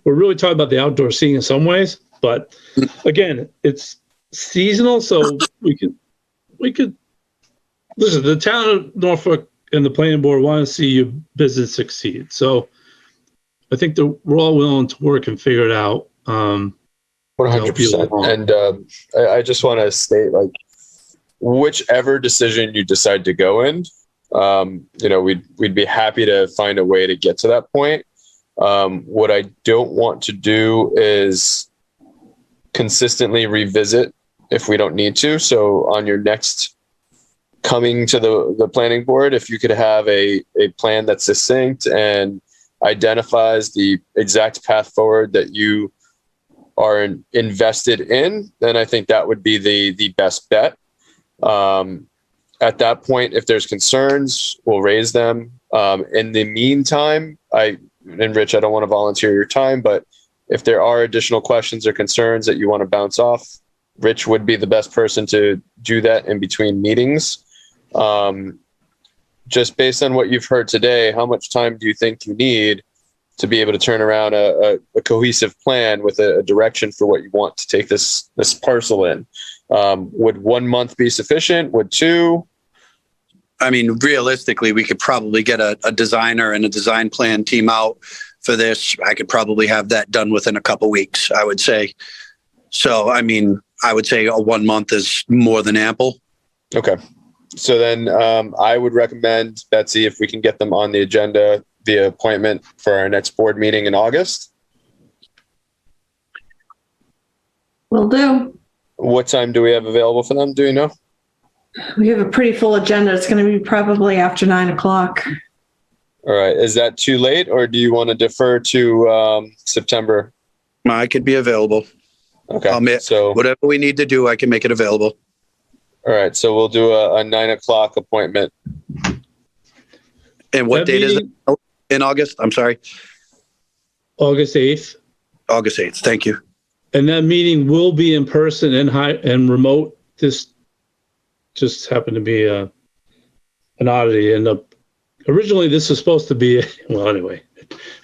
we're really talking about the outdoor seating in some ways, but again, it's seasonal. So we could listen, the town of Norfolk and the planning board want to see your business succeed. So I think we're all willing to work and figure it out. 100%. And I just want to state, like, whichever decision you decide to go in, we'd be happy to find a way to get to that point. What I don't want to do is consistently revisit if we don't need to. So on your next coming to the planning board, if you could have a plan that's succinct and identifies the exact path forward that you are invested in, then I think that would be the best bet. At that point, if there's concerns, we'll raise them. In the meantime, and Rich, I don't want to volunteer your time, but if there are additional questions or concerns that you want to bounce off, Rich would be the best person to do that in between meetings. Just based on what you've heard today, how much time do you think you need to be able to turn around a cohesive plan with a direction for what you want to take this parcel in? Would 1 month be sufficient? Would 2? I mean, realistically, we could probably get a designer and a design plan team out for this. I could probably have that done within a couple weeks, I would say. So, I mean, I would say a 1 month is more than ample. Okay. So then I would recommend, Betsy, if we can get them on the agenda, the appointment for our next board meeting in August. Will do. What time do we have available for them? Do you know? We have a pretty full agenda. It's going to be probably after 9 o'clock. All right. Is that too late, or do you want to defer to September? I could be available. Okay. So whatever we need to do, I can make it available. All right. So we'll do a 9 o'clock appointment. And what date is it in August? I'm sorry. August 8th. August 8th. Thank you. And that meeting will be in person and remote. This just happened to be an oddity. And originally this was supposed to be, well, anyway.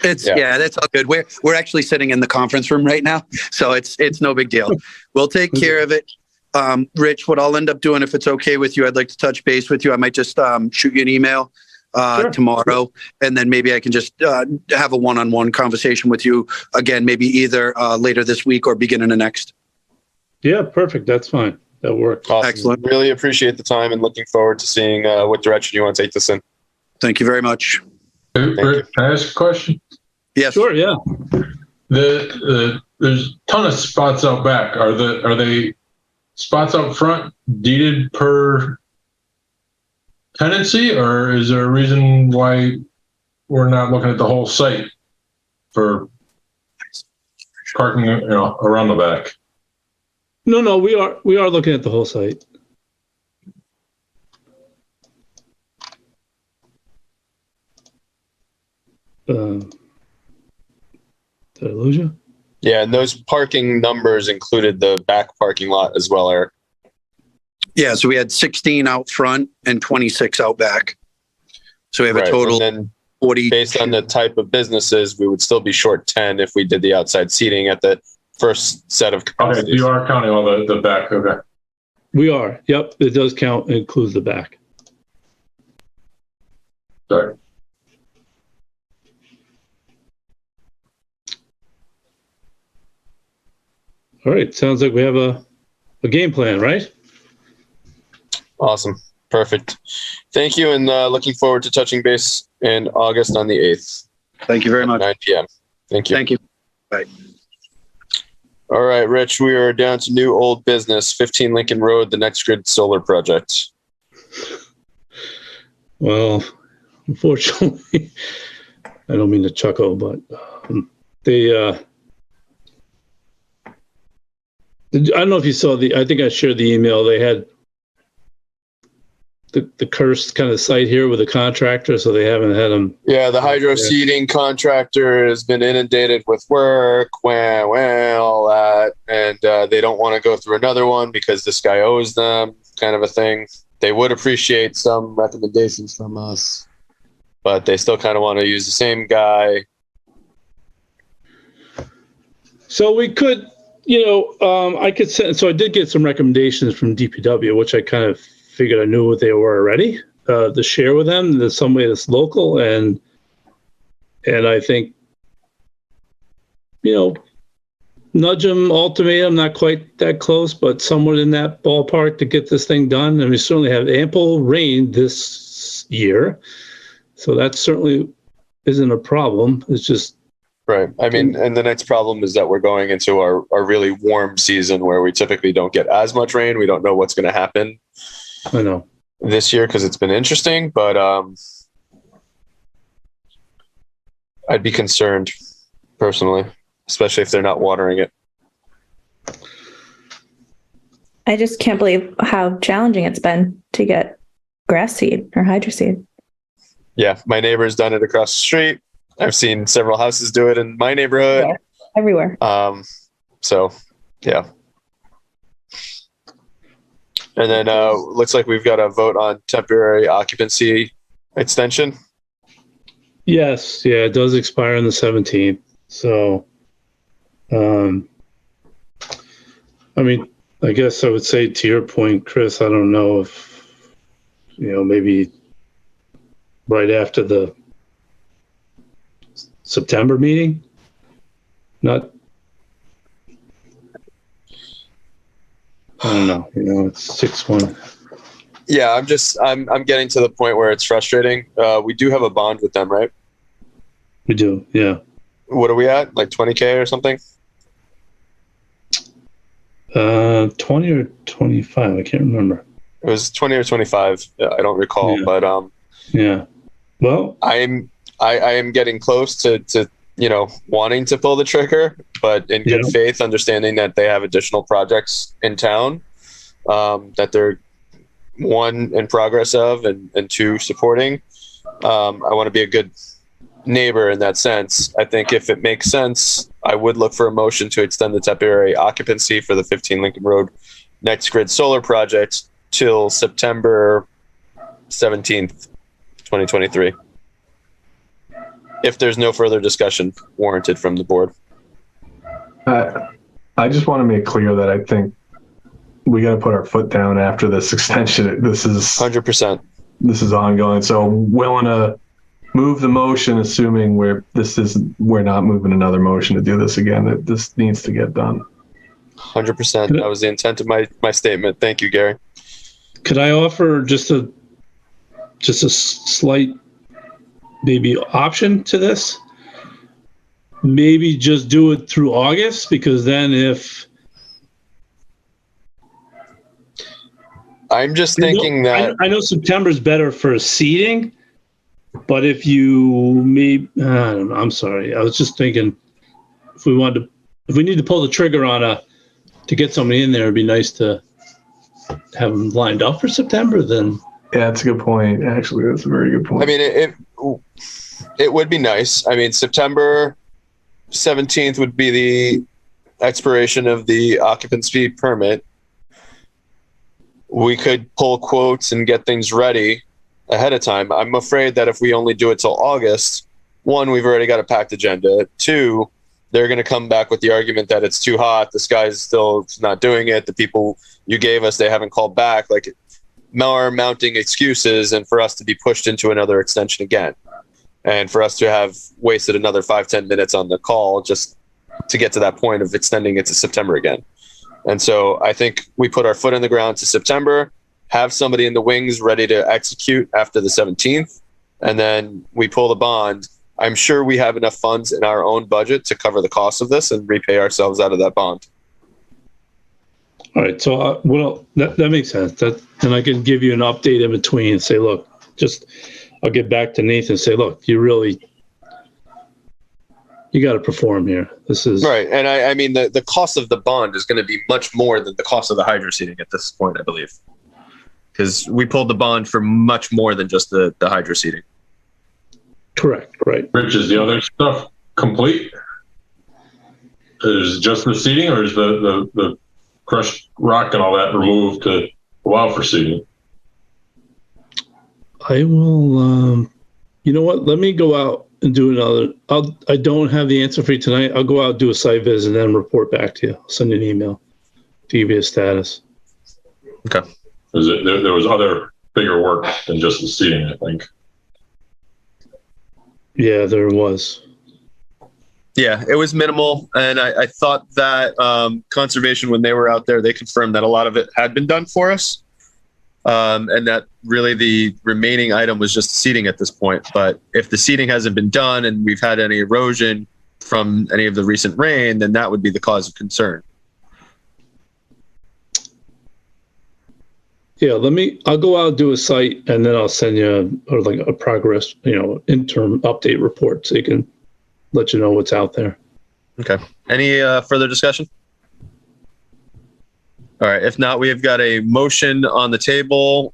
Yeah, that's all good. We're actually sitting in the conference room right now, so it's no big deal. We'll take care of it. Rich, what I'll end up doing, if it's okay with you, I'd like to touch base with you. I might just shoot you an email tomorrow, and then maybe I can just have a one-on-one conversation with you again, maybe either later this week or beginning of next. Yeah, perfect. That's fine. That works. Awesome. Excellent. Really appreciate the time and looking forward to seeing what direction you want to take this in. Thank you very much. Can I ask a question? Yes. Sure. Yeah. There's a ton of spots out back. Are they spots out front deeded per tenancy, or is there a reason why we're not looking at the whole site for parking, around the back? No, we are looking at the whole site. Did I lose you? Yeah, and those parking numbers included the back parking lot as well, Eric. Yeah, so we had 16 out front and 26 out back. So we have a total and 40. Based on the type of businesses, we would still be short 10 if we did the outside seating at the first set of capacities. Okay, you are counting all the back. Okay. We are. Yep, it does count. It includes the back. Sorry. All right. Sounds like we have a game plan, right? Awesome. Perfect. Thank you. And looking forward to touching base in August on the 8th. Thank you very much. 9 p.m. Thank you. Thank you. Bye. All right, Rich, we are down to new old business, 15 Lincoln Road, the Next Grid solar project. Well, unfortunately, I don't mean to chuckle, but I don't know if you saw I think I shared the email. They had the cursed kind of site here with the contractor, so they haven't had them. Yeah, the hydro seeding contractor has been inundated with work, all that, and they don't want to go through another one because this guy owes them, kind of a thing. They would appreciate some recommendations from us, but they still kind of want to use the same guy. So we could, I could send. So I did get some recommendations from DPW, which I kind of figured I knew what they were already. To share with them, there's some way that's local, and I think, nudge them, ultimatum, not quite that close, but somewhat in that ballpark to get this thing done. And we certainly have ample rain this year, so that certainly isn't a problem. It's just right. I mean, and the next problem is that we're going into our really warm season where we typically don't get as much rain. We don't know what's going to happen. I know this year because it's been interesting, but I'd be concerned personally, especially if they're not watering it. I just can't believe how challenging it's been to get grass seed or hydro seed. Yeah, my neighbor's done it across the street. I've seen several houses do it in my neighborhood. Yeah, everywhere. So, yeah. And then looks like we've got a vote on temporary occupancy extension. yes, yeah, it does expire on the 17th. So, I mean, I guess I would say to your point, Chris, I don't know if maybe right after the September meeting, not. I don't know. It's 6-1. Yeah, I'm getting to the point where it's frustrating. We do have a bond with them, right? We do, yeah. What are we at? Like 20K or something? 20 or 25. I can't remember. It was 20 or 25. I don't recall, Yeah. but yeah. Well, I am getting close to wanting to pull the trigger, but in good faith, understanding that they have additional projects in town that they're one in progress of and two supporting. I want to be a good neighbor in that sense. I think if it makes sense, I would look for a motion to extend the temporary occupancy for the 15 Lincoln Road Next Grid solar project till September 17th, 2023. If there's no further discussion warranted from the board. I just want to make clear that I think we got to put our foot down after this extension. This is 100%. This is ongoing. So willing to move the motion, assuming we're not moving another motion to do this again. That this needs to get done. 100%. That was the intent of my statement. Thank you, Gary. could I offer just a slight maybe option to this? Maybe just do it through August, because then if I'm just thinking that I know September's better for seeding, but if you I don't know, I'm sorry. I was just thinking if we need to pull the trigger on to get somebody in there, it'd be nice to have them lined up for September then. Yeah, that's a good point. Actually, that's a very good point. I mean, it would be nice. I mean, September 17th would be the expiration of the occupancy permit. We could pull quotes and get things ready ahead of time. I'm afraid that if we only do it till August, one, we've already got a packed agenda. Two, they're going to come back with the argument that it's too hot. This guy's still not doing it. The people you gave us, they haven't called back. Like, more mounting excuses, and for us to be pushed into another extension again, and for us to have wasted another 5-10 minutes on the call just to get to that point of extending it to September again. And so I think we put our foot in the ground to September, have somebody in the wings ready to execute after the 17th, and then we pull the bond. I'm sure we have enough funds in our own budget to cover the cost of this and repay ourselves out of that bond. All right, so that makes sense. And I can give you an update in between and say, look, I'll get back to Nathan and say, look, you got to perform here. This is Right. And I mean, the cost of the bond is going to be much more than the cost of the hydro seeding at this point, I believe. Because we pulled the bond for much more than just the hydro seeding. correct, right? Rich, is the other stuff complete? Is it just the seating, or is the crushed rock and all that removed to allow for seating? I will, you know what? Let me go out and do another. I don't have the answer for you tonight. I'll go out, do a site visit, and then report back to you. I'll send you an email to give you a status. Okay. There was other bigger work than just the seating, I think. Yeah, there was. Yeah, it was minimal. And I thought that conservation, when they were out there, they confirmed that a lot of it had been done for us. And that really the remaining item was just seeding at this point. But if the seeding hasn't been done and we've had any erosion from any of the recent rain, then that would be the cause of concern. Yeah, I'll go out, do a site, and then I'll send you a progress, interim update report so you can let you know what's out there. Okay. Any further discussion? All right. If not, we have got a motion on the table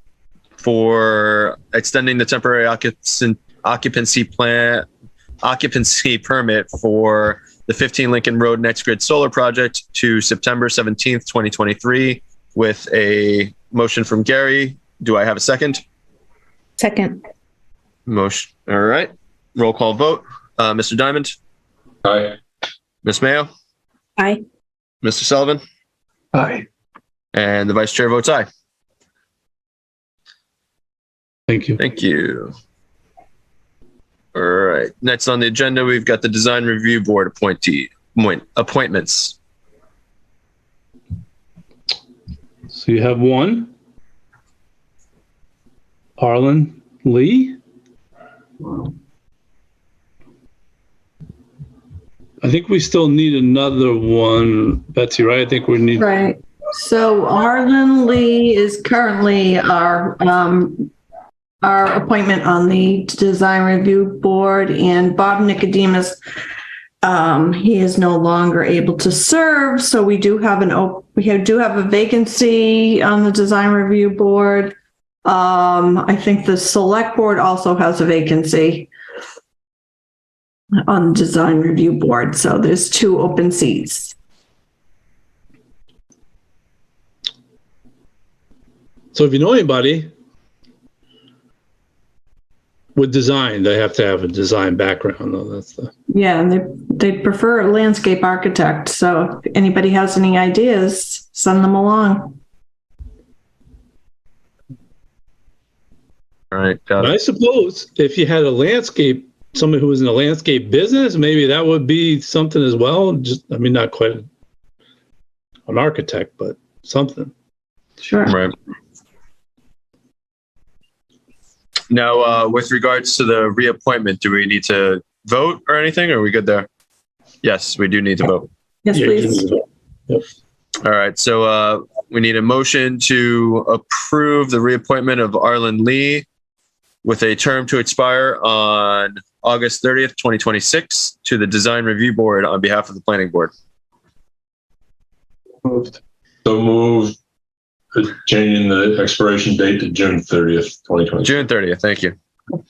for extending the temporary occupancy permit for the 15 Lincoln Road Next Grid Solar Project to September 17th, 2023, with a motion from Gary. Do I have a second? Second. Motion. All right. Roll call vote. Mr. Diamond, Aye. Ms. Mayo, Aye. Mr. Sullivan, Aye. and the vice chair votes aye. Thank you. Thank you. All right. Next on the agenda, we've got the Design Review Board appointments. So you have one, Arlen Lee. I think we still need another one, Betsy, right? I think we need. Right. So Arlen Lee is currently our appointment on the Design Review Board, and Bob Nicodemus, he is no longer able to serve. So we do have a vacancy on the Design Review Board. I think the Select Board also has a vacancy on the Design Review Board. So there's 2 open seats. So if you know anybody with design, they have to have a design background, though. That's the. Yeah, and they prefer a landscape architect. So if anybody has any ideas, send them along. All right. Got I it. suppose if you had somebody who was in a landscape business, maybe that would be something as well. Not quite an architect, but something. Sure. Right. Now, with regards to the reappointment, do we need to vote or anything? Or are we good there? Yes, we do need to vote. Yes, please. Yep. All right. So we need a motion to approve the reappointment of Arlen Lee with a term to expire on August 30th, 2026 to the Design Review Board on behalf of the Planning Board. Moved. So moved. Changing the expiration date to June 30th, 2020. June 30th. Thank you. Do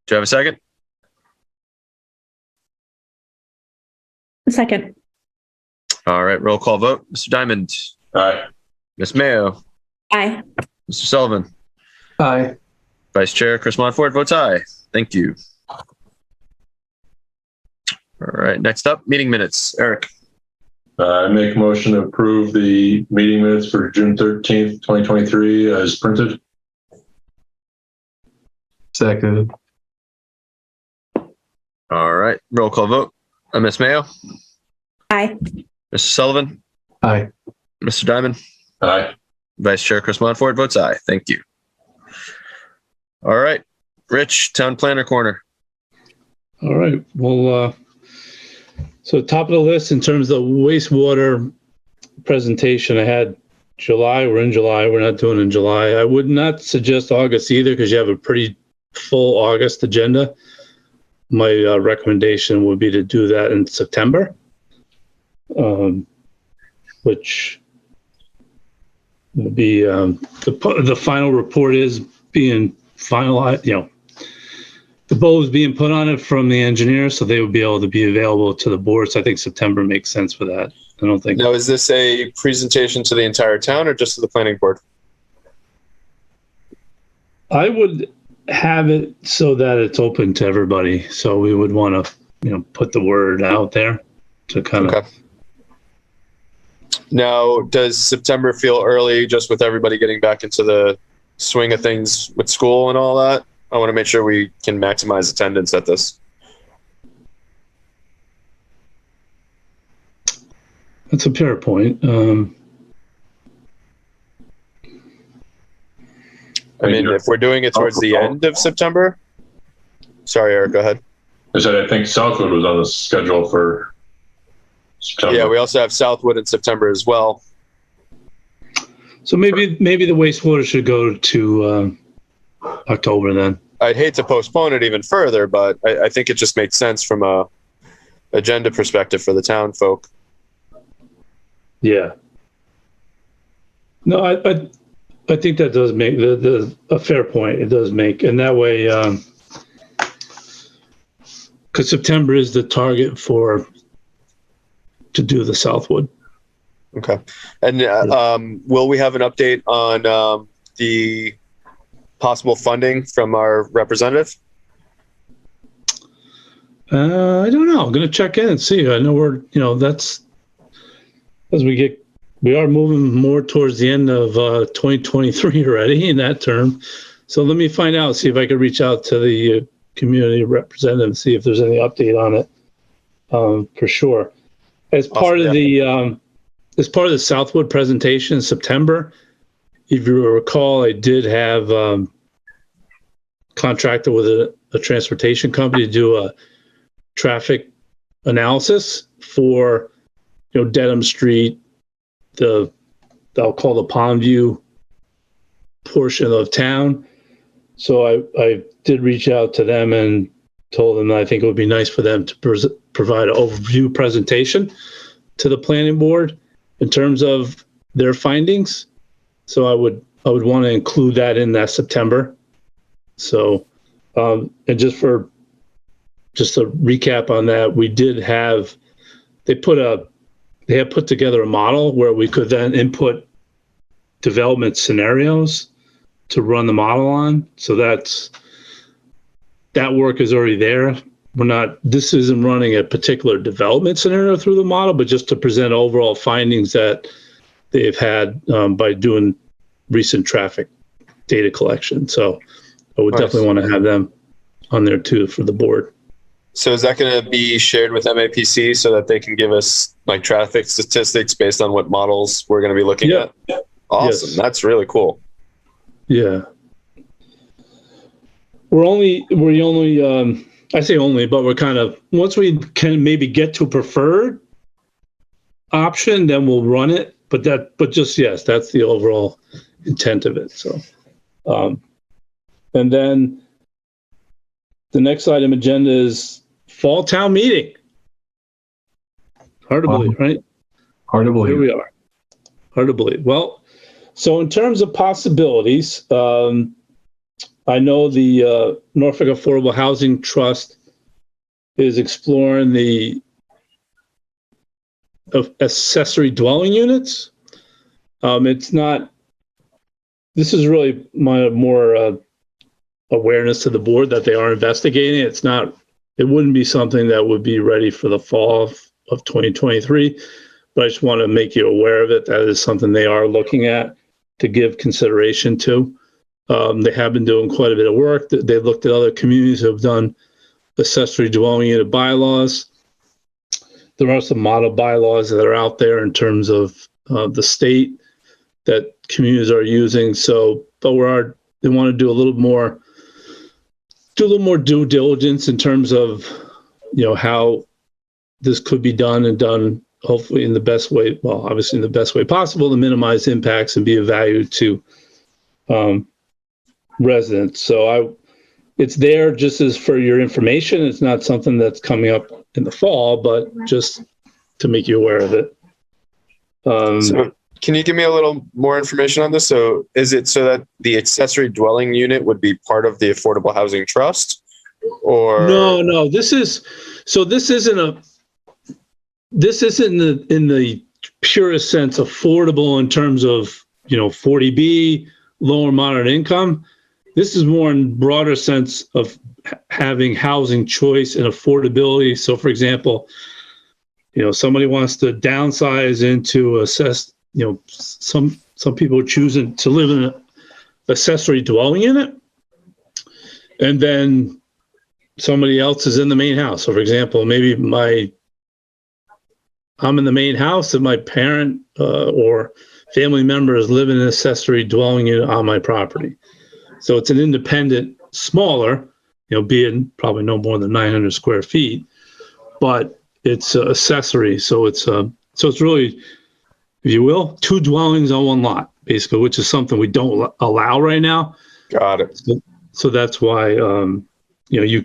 you have a second? Second. All right. Roll call vote. Mr. Diamond, Aye. Ms. Mayo, Aye. Mr. Sullivan, Aye. Vice Chair Chris Montfort votes aye. Thank you. All right. Next up, meeting minutes. Eric. I make a motion to approve the meeting minutes for June 13th, 2023 as printed. Seconded. All right. Roll call vote. Ms. Mayo, Aye. Mr. Sullivan, Aye. Mr. Diamond, Aye. Vice Chair Chris Montfort votes aye. Thank you. All right. Rich, Town Planner Corner. All right. Well, So top of the list in terms of wastewater presentation, I had July. We're in July. We're not doing in July. I would not suggest August either because you have a pretty full August agenda. My recommendation would be to do that in September, which would be the final report is being finalized. You know, the bow is being put on it from the engineer, so they would be able to be available to the board. So I think September makes sense for that. I don't think. Now, is this a presentation to the entire town or just to the planning board? I would have it so that it's open to everybody. So we would want to, you know, put the word out there to kind of. Okay. Now, does September feel early just with everybody getting back into the swing of things with school and all that? I want to make sure we can maximize attendance at this. That's a fair point. I mean, if we're doing it towards the end of September. Sorry, Eric, go ahead. I said, I think Southwood was on the schedule for September. Yeah, we also have Southwood in September as well. So maybe the wastewater should go to October then. I'd hate to postpone it even further, but I think it just makes sense from a agenda perspective for the town folk. Yeah. No, I think that does make a fair point. It does make, and that way, because September is the target to do the Southwood. Okay. And will we have an update on the possible funding from our representative? I don't know. I'm going to check in and see. I know that's as we are moving more towards the end of 2023 already in that term. So let me find out, see if I can reach out to the community representative and see if there's any update on it, for sure. As part of the Southwood presentation in September, if you recall, I did have contracted with a transportation company to do a traffic analysis for, Dedham Street, I'll call the Pondview portion of town. So I did reach out to them and told them that I think it would be nice for them to provide an overview presentation to the planning board in terms of their findings. So I would want to include that in that September. So, and just a recap on that, they have put together a model where we could then input development scenarios to run the model on. So that work is already there. This isn't running a particular development scenario through the model, but just to present overall findings that they've had by doing recent traffic data collection. So I would definitely want to have them on there too for the board. So is that going to be shared with MAPC so that they can give us like traffic statistics based on what models we're going to be looking at? Awesome. Yes. That's really cool. Yeah. I say only, but we're kind of, once we can maybe get to a preferred option, then we'll run it. But that's the overall intent of it. So, and then the next item agenda is fall town meeting. Hard to believe, right? Hard to believe. Here we are. Hard to believe. Well, so in terms of possibilities, I know the Norfolk Affordable Housing Trust is exploring the accessory dwelling units. This is really my more awareness to the board that they are investigating. It wouldn't be something that would be ready for the fall of 2023, but I just want to make you aware of it. That is something they are looking at to give consideration to. They have been doing quite a bit of work. They've looked at other communities who have done accessory dwelling unit bylaws. There are some model bylaws that are out there in terms of the state that communities are using. So, but they want to do a little more due diligence in terms of, how this could be done and done hopefully in the best way, well, obviously in the best way possible to minimize impacts and be of value to residents. So it's there just as for your information. It's not something that's coming up in the fall, but just to make you aware of it. So can you give me a little more information on this? So is it so that the accessory dwelling unit would be part of the Affordable Housing Trust? Or no, this isn't in the purest sense affordable in terms of, 40B, lower moderate income. This is more in broader sense of having housing choice and affordability. So for example, somebody wants to downsize into some people are choosing to live in an accessory dwelling unit, and then somebody else is in the main house. So for example, maybe I'm in the main house and my parent or family member is living in an accessory dwelling unit on my property. So it's an independent, smaller, being probably no more than 900 square feet, but it's accessory. So it's really, if you will, two dwellings on one lot, basically, which is something we don't allow right now. Got it. So that's why, you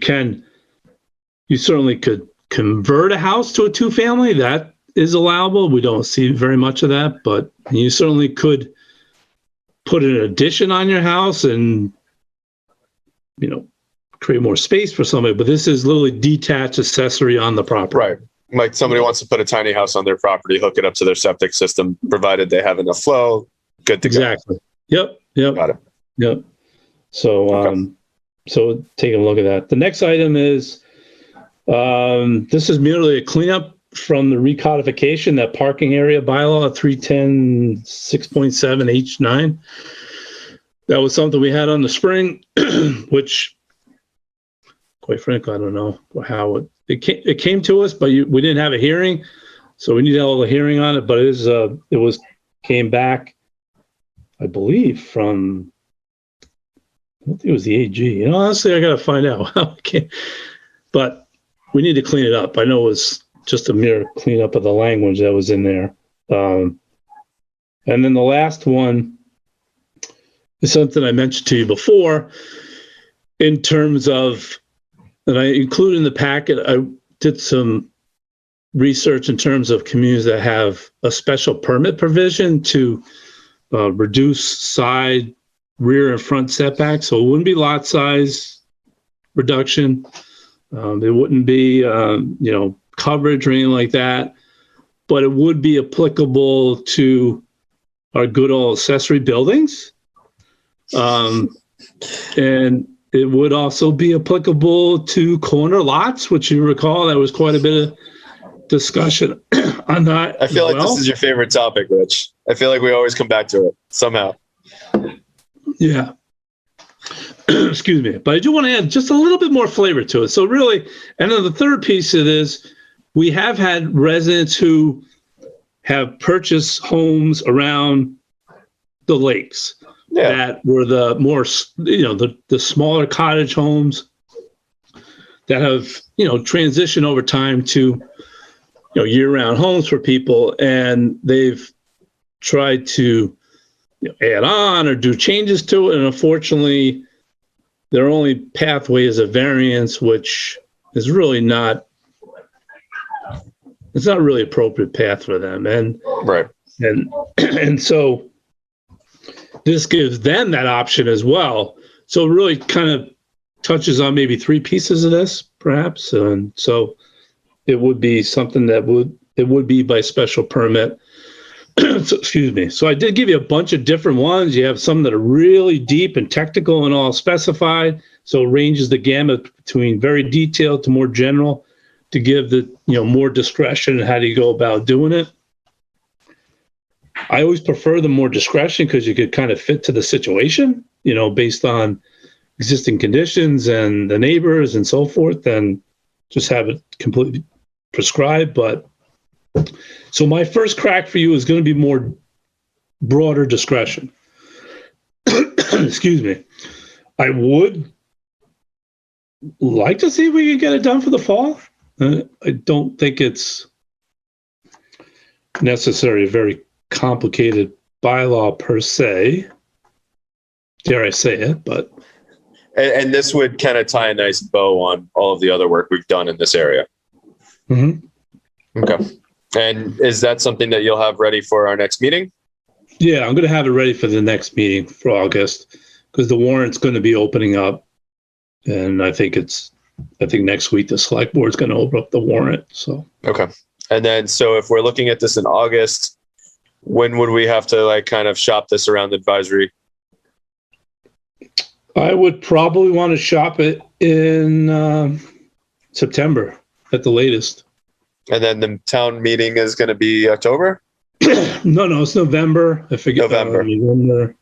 certainly could convert a house to a two-family. That is allowable. We don't see very much of that, but you certainly could put an addition on your house and, create more space for somebody. But this is literally detached accessory on the property. Right. Like somebody wants to put a tiny house on their property, hook it up to their septic system, provided they have enough flow. Good to go. Exactly. Yep. Got it. Yep. So, Okay. So taking a look at that. The next item is, this is merely a cleanup from the recodification, that parking area bylaw 310 6.7 H9. That was something we had on the spring, which quite frankly, I don't know how it came to us, but we didn't have a hearing. So we need to have a hearing on it, but came back, I believe, from, I don't think it was the AG. Honestly, I got to find out. But we need to clean it up. I know it was just a mere cleanup of the language that was in there. And then the last one is something I mentioned to you before in terms of, and I included in the packet, I did some research in terms of communities that have a special permit provision to reduce side, rear, and front setbacks. So it wouldn't be lot size reduction. It wouldn't be, coverage or anything like that, but it would be applicable to our good old accessory buildings. And it would also be applicable to corner lots, which you recall, there was quite a bit of discussion on that. I feel like this is your favorite topic, Rich. I feel like we always come back to it somehow. Yeah. Excuse me. But I do want to add just a little bit more flavor to it. So really, and then the third piece of this, we have had residents who have purchased homes around the lakes that were the more, the smaller cottage homes that have, transitioned over time to, year-round homes for people. And they've tried to add on or do changes to it. And unfortunately, their only pathway is a variance, which is really it's not really appropriate path for them. And right. And so this gives them that option as well. So it really kind of touches on maybe three pieces of this, perhaps. And so it would be something that would be by special permit. So, excuse me. So I did give you a bunch of different ones. You have some that are really deep and technical and all specified. So it ranges the gamut between very detailed to more general to give the, more discretion in how do you go about doing it. I always prefer the more discretion because you could kind of fit to the situation, based on existing conditions and the neighbors and so forth, and just have it completely prescribed. But so my first crack for you is going to be more broader discretion. Excuse me. I would like to see if we can get it done for the fall. I don't think it's necessarily a very complicated bylaw per se. Dare I say it, but. And this would kind of tie a nice bow on all of the other work we've done in this area. Mhm. Okay. And is that something that you'll have ready for our next meeting? Yeah, I'm going to have it ready for the next meeting for August because the warrant's going to be opening up. And I think next week the select board's going to open up the warrant. So, Okay. And then, so if we're looking at this in August, when would we have to like kind of shop this around the advisory? I would probably want to shop it in September at the latest. And then the town meeting is going to be October? No, it's November. I forget. November. November.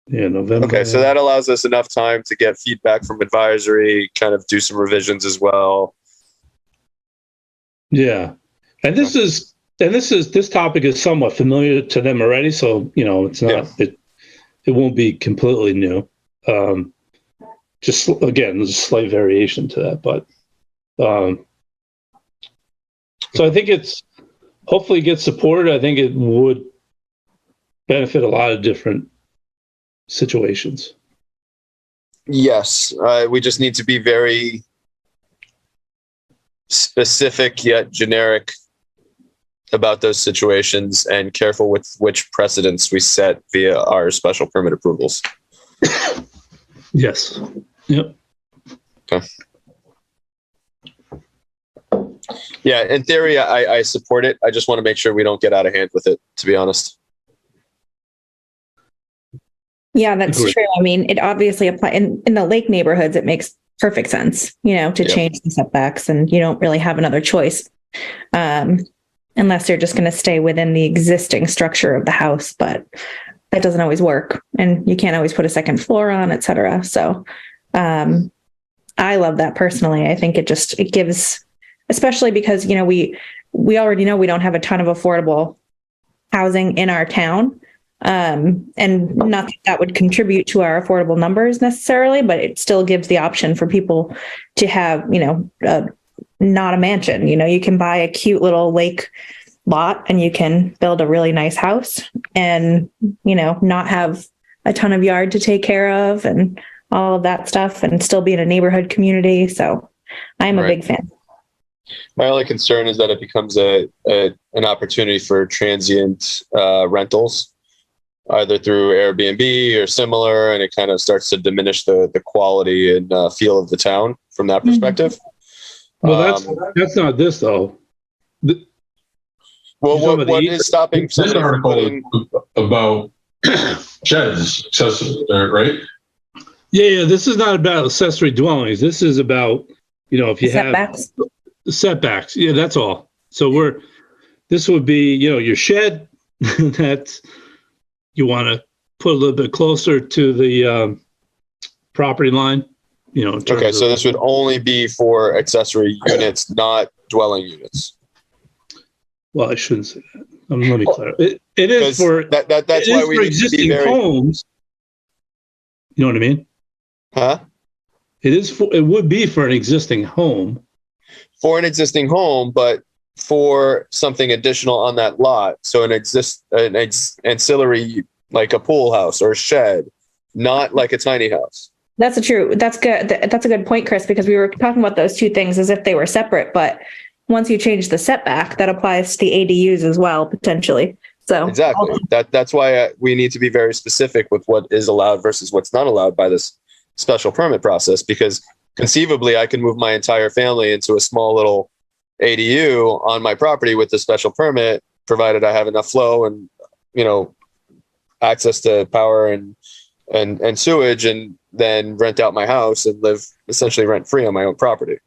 Yeah, November. Okay, so that allows us enough time to get feedback from advisory, kind of do some revisions as well. Yeah, and this topic is somewhat familiar to them already. So it's not it won't be completely new. Just again, there's a slight variation to that, but so I think it's hopefully gets supported. I think it would benefit a lot of different situations. Yes, we just need to be very specific yet generic about those situations and careful with which precedents we set via our special permit approvals. Yes. Yep. Okay. Yeah, in theory, I support it. I just want to make sure we don't get out of hand with it, to be honest. Yeah, that's Agreed. true. I mean, it obviously applies in the lake neighborhoods. It makes perfect sense, to change the setbacks, and you don't really have another choice, unless you're just going to stay within the existing structure of the house. But that doesn't always work, and you can't always put a second floor on, et cetera. So, I love that personally. I think it gives, especially because we already know we don't have a ton of affordable housing in our town. And not that would contribute to our affordable numbers necessarily, but it still gives the option for people to have, not a mansion. You can buy a cute little lake lot and you can build a really nice house and, not have a ton of yard to take care of and all of that stuff and still be in a neighborhood community. So I'm a big fan. My only concern is that it becomes an opportunity for transient rentals, either through Airbnb or similar, and it kind of starts to diminish the quality and feel of the town from that perspective. Well, that's not this though. Well, what is stopping This somebody from article putting? about sheds, right? Yeah. This is not about accessory dwellings. This is about if you Setbacks. have setbacks. Yeah, that's all. So this would be your shed that you want to put a little bit closer to the property line. Okay, so this would only be for accessory units, not dwelling units. Well, I shouldn't say that. Let me clarify. It is for that's why we for need to be existing very. homes. You know what I mean? Huh? It would be for an existing home. For an existing home, but for something additional on that lot. So an ancillary, like a pool house or a shed, not like a tiny house. That's good. That's a good point, Chris, because we were talking about those two things as if they were separate, but once you change the setback, that applies to the ADUs as well, potentially. So exactly. That's why we need to be very specific with what is allowed versus what's not allowed by this special permit process, because conceivably I can move my entire family into a small little ADU on my property with the special permit, provided I have enough flow and, access to power and sewage, and then rent out my house and live essentially rent free on my own property.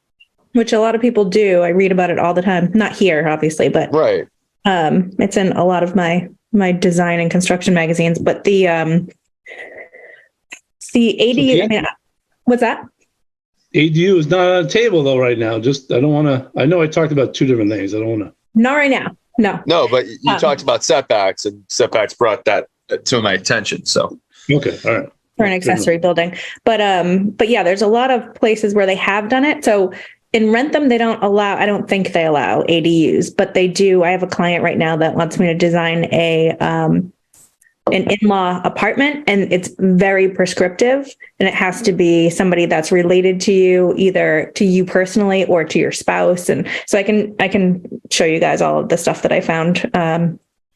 Which a lot of people do. I read about it all the time. Not here, obviously, but right. It's in a lot of my design and construction magazines. But the ADU, I mean, what's that? ADU is not on the table though right now. I know I talked about two different things. I don't want to. Not right now. No, but you talked about setbacks, and setbacks brought that to my attention. So, okay. All right. For an accessory building. But yeah, there's a lot of places where they have done it. So in Rentham, they don't allow, I don't think they allow ADUs, but they do. I have a client right now that wants me to design an in-law apartment, and it's very prescriptive, and it has to be somebody that's related to you, either to you personally or to your spouse. And so I can show you guys all of the stuff that I found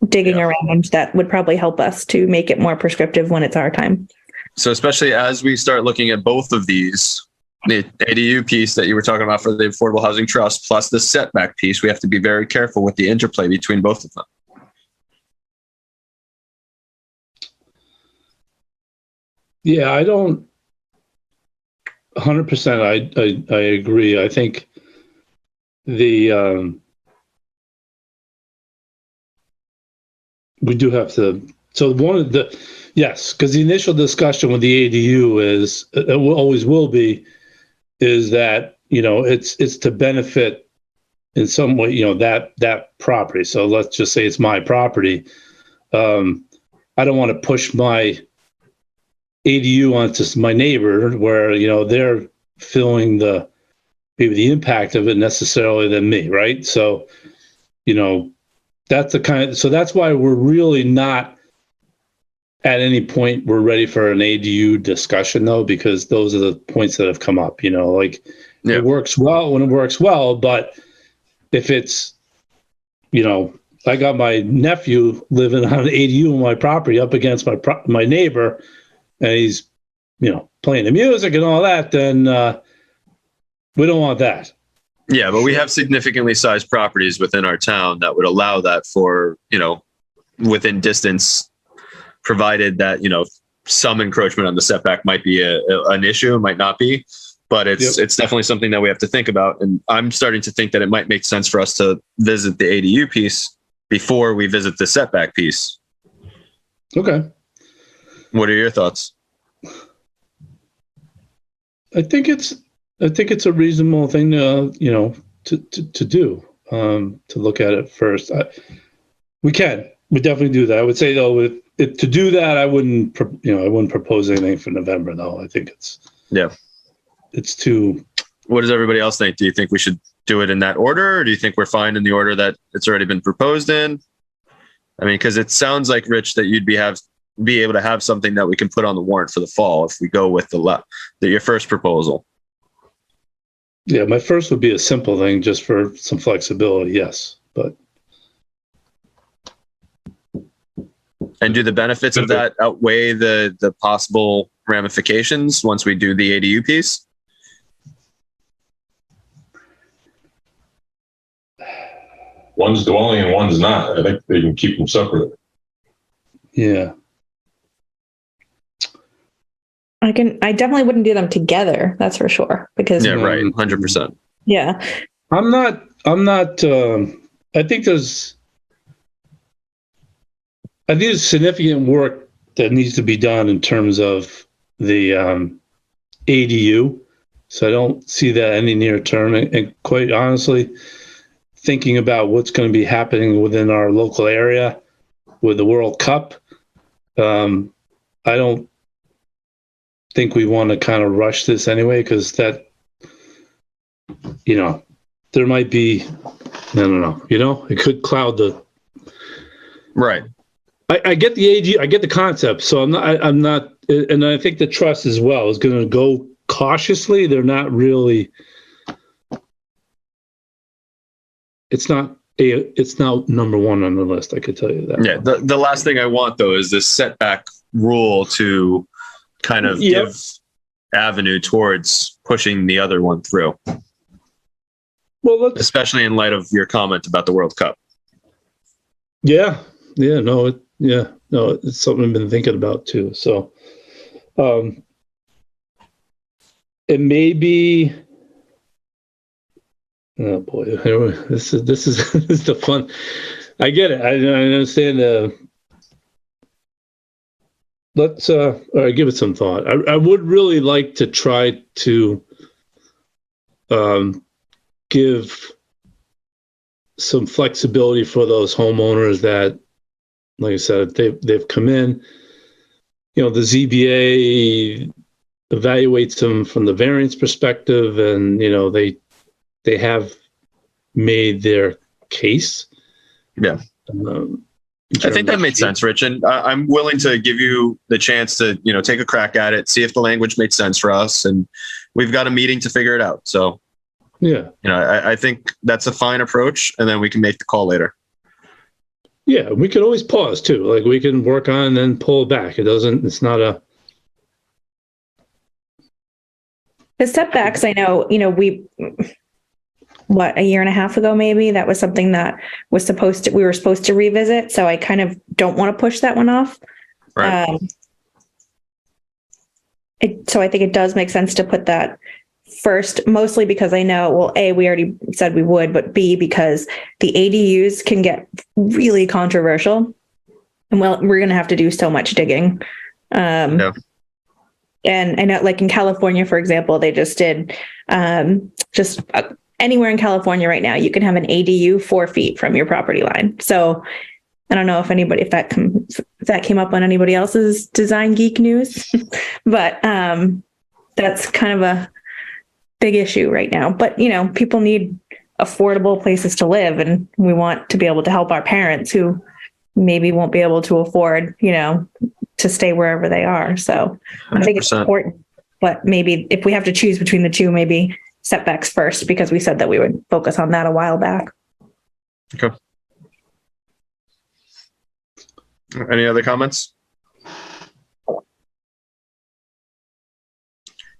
digging around that would probably help us to make it more prescriptive when it's our time. So especially as we start looking at both of these, the ADU piece that you were talking about for the Affordable Housing Trust, plus the setback piece, we have to be very careful with the interplay between both of them. Yeah, I don't 100%. I agree. I think the we do have to. So one of the yes, because the initial discussion with the ADU is it always will be is that it's to benefit in some way that property. So let's just say it's my property. I don't want to push my ADU onto my neighbor where they're feeling maybe the impact of it necessarily than me, right? So that's that's why we're really not at any point we're ready for an ADU discussion though, because those are the points that have come up. It works well when it works well, but if it's I got my nephew living on an ADU on my property up against my neighbor, and he's, playing the music and all that, then we don't want that. Yeah, but we have significantly sized properties within our town that would allow that for, within distance, provided that, some encroachment on the setback might be an issue, it might not be, but it's definitely something that we have to think about. And I'm starting to think that it might make sense for us to visit the ADU piece before we visit the setback piece. Okay. What are your thoughts? I think it's a reasonable thing to do, to look at it first. We definitely do that. I would say though, to do that, I wouldn't propose anything for November though. I think it's too. What does everybody else think? Do you think we should do it in that order, or do you think we're fine in the order that it's already been proposed in? I mean, because it sounds like, Rich, that you'd be able to have something that we can put on the warrant for the fall if we go with your first proposal. Yeah, my first would be a simple thing just for some flexibility, yes. But and do the benefits of that outweigh the possible ramifications once we do the ADU piece? One's dwelling and one's not. I think they can keep them separate. Yeah. I definitely wouldn't do them together. That's for sure. Because right. 100%. Yeah. I'm not, I think there's significant work that needs to be done in terms of the ADU. So I don't see that any near term. And quite honestly, thinking about what's going to be happening within our local area with the World Cup, I don't think we want to kind of rush this anyway, because that, there might be, I don't know, it could cloud the. Right. I get the AG, I get the concept. So I'm not, and I think the trust as well is going to go cautiously. They're not really, it's not number one on the list. I could tell you that. Yeah. The last thing I want though is this setback rule to kind of give avenue towards pushing the other one through. Well, especially in light of your comment about the World Cup. Yeah. No, it's something I've been thinking about too. So, it may be. Oh boy, this is this is the fun. I get it. I understand. Let's all right, give it some thought. I would really like to try to give some flexibility for those homeowners that, like I said, they've come in. The ZBA evaluates them from the variance perspective, and they they have made their case. Yeah. In I think terms that of made sense, Rich. And I'm willing to give you the chance to, take a crack at it, see if the language made sense for us. And we've got a meeting to figure it out. So, Yeah. I think that's a fine approach, and then we can make the call later. Yeah, we could always pause too. Like we can work on and then pull back. It's not a, The setbacks, I know, a year and a half ago, maybe that was something that we were supposed to revisit. So I kind of don't want to push that one off. Right. So I think it does make sense to put that first, mostly because I know, well, A, we already said we would, but B, because the ADUs can get really controversial. And well, we're going to have to do so much digging. Yeah. And I know, like in California, for example, they just did anywhere in California right now, you can have an ADU 4 feet from your property line. So I don't know if that came up on anybody else's Design Geek news, but that's kind of a big issue right now. But, people need affordable places to live, and we want to be able to help our parents who maybe won't be able to afford, to stay wherever they are. So I think it's 100%. important, but maybe if we have to choose between the two, maybe setbacks first, because we said that we would focus on that a while back. Okay. Any other comments? All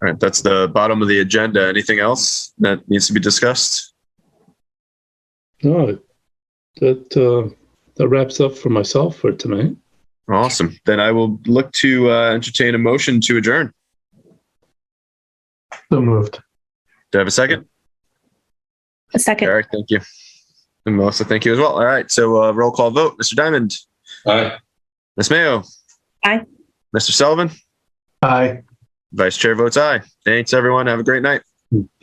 right, that's the bottom of the agenda. Anything else that needs to be discussed? no, that wraps up for myself for tonight. Awesome. Then I will look to entertain a motion to adjourn. So moved. Do I have a second? A second. All right, thank you. And Melissa, thank you as well. All right, so roll call vote. Mr. Diamond. Aye. Ms. Mayo. Aye. Mr. Sullivan. Aye. Vice Chair votes aye. Thanks, everyone. Have a great night.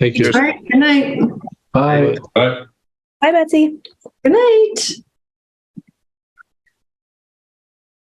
Thank you. All right, good night. Bye. Aye. Bye, Betsy. Good night.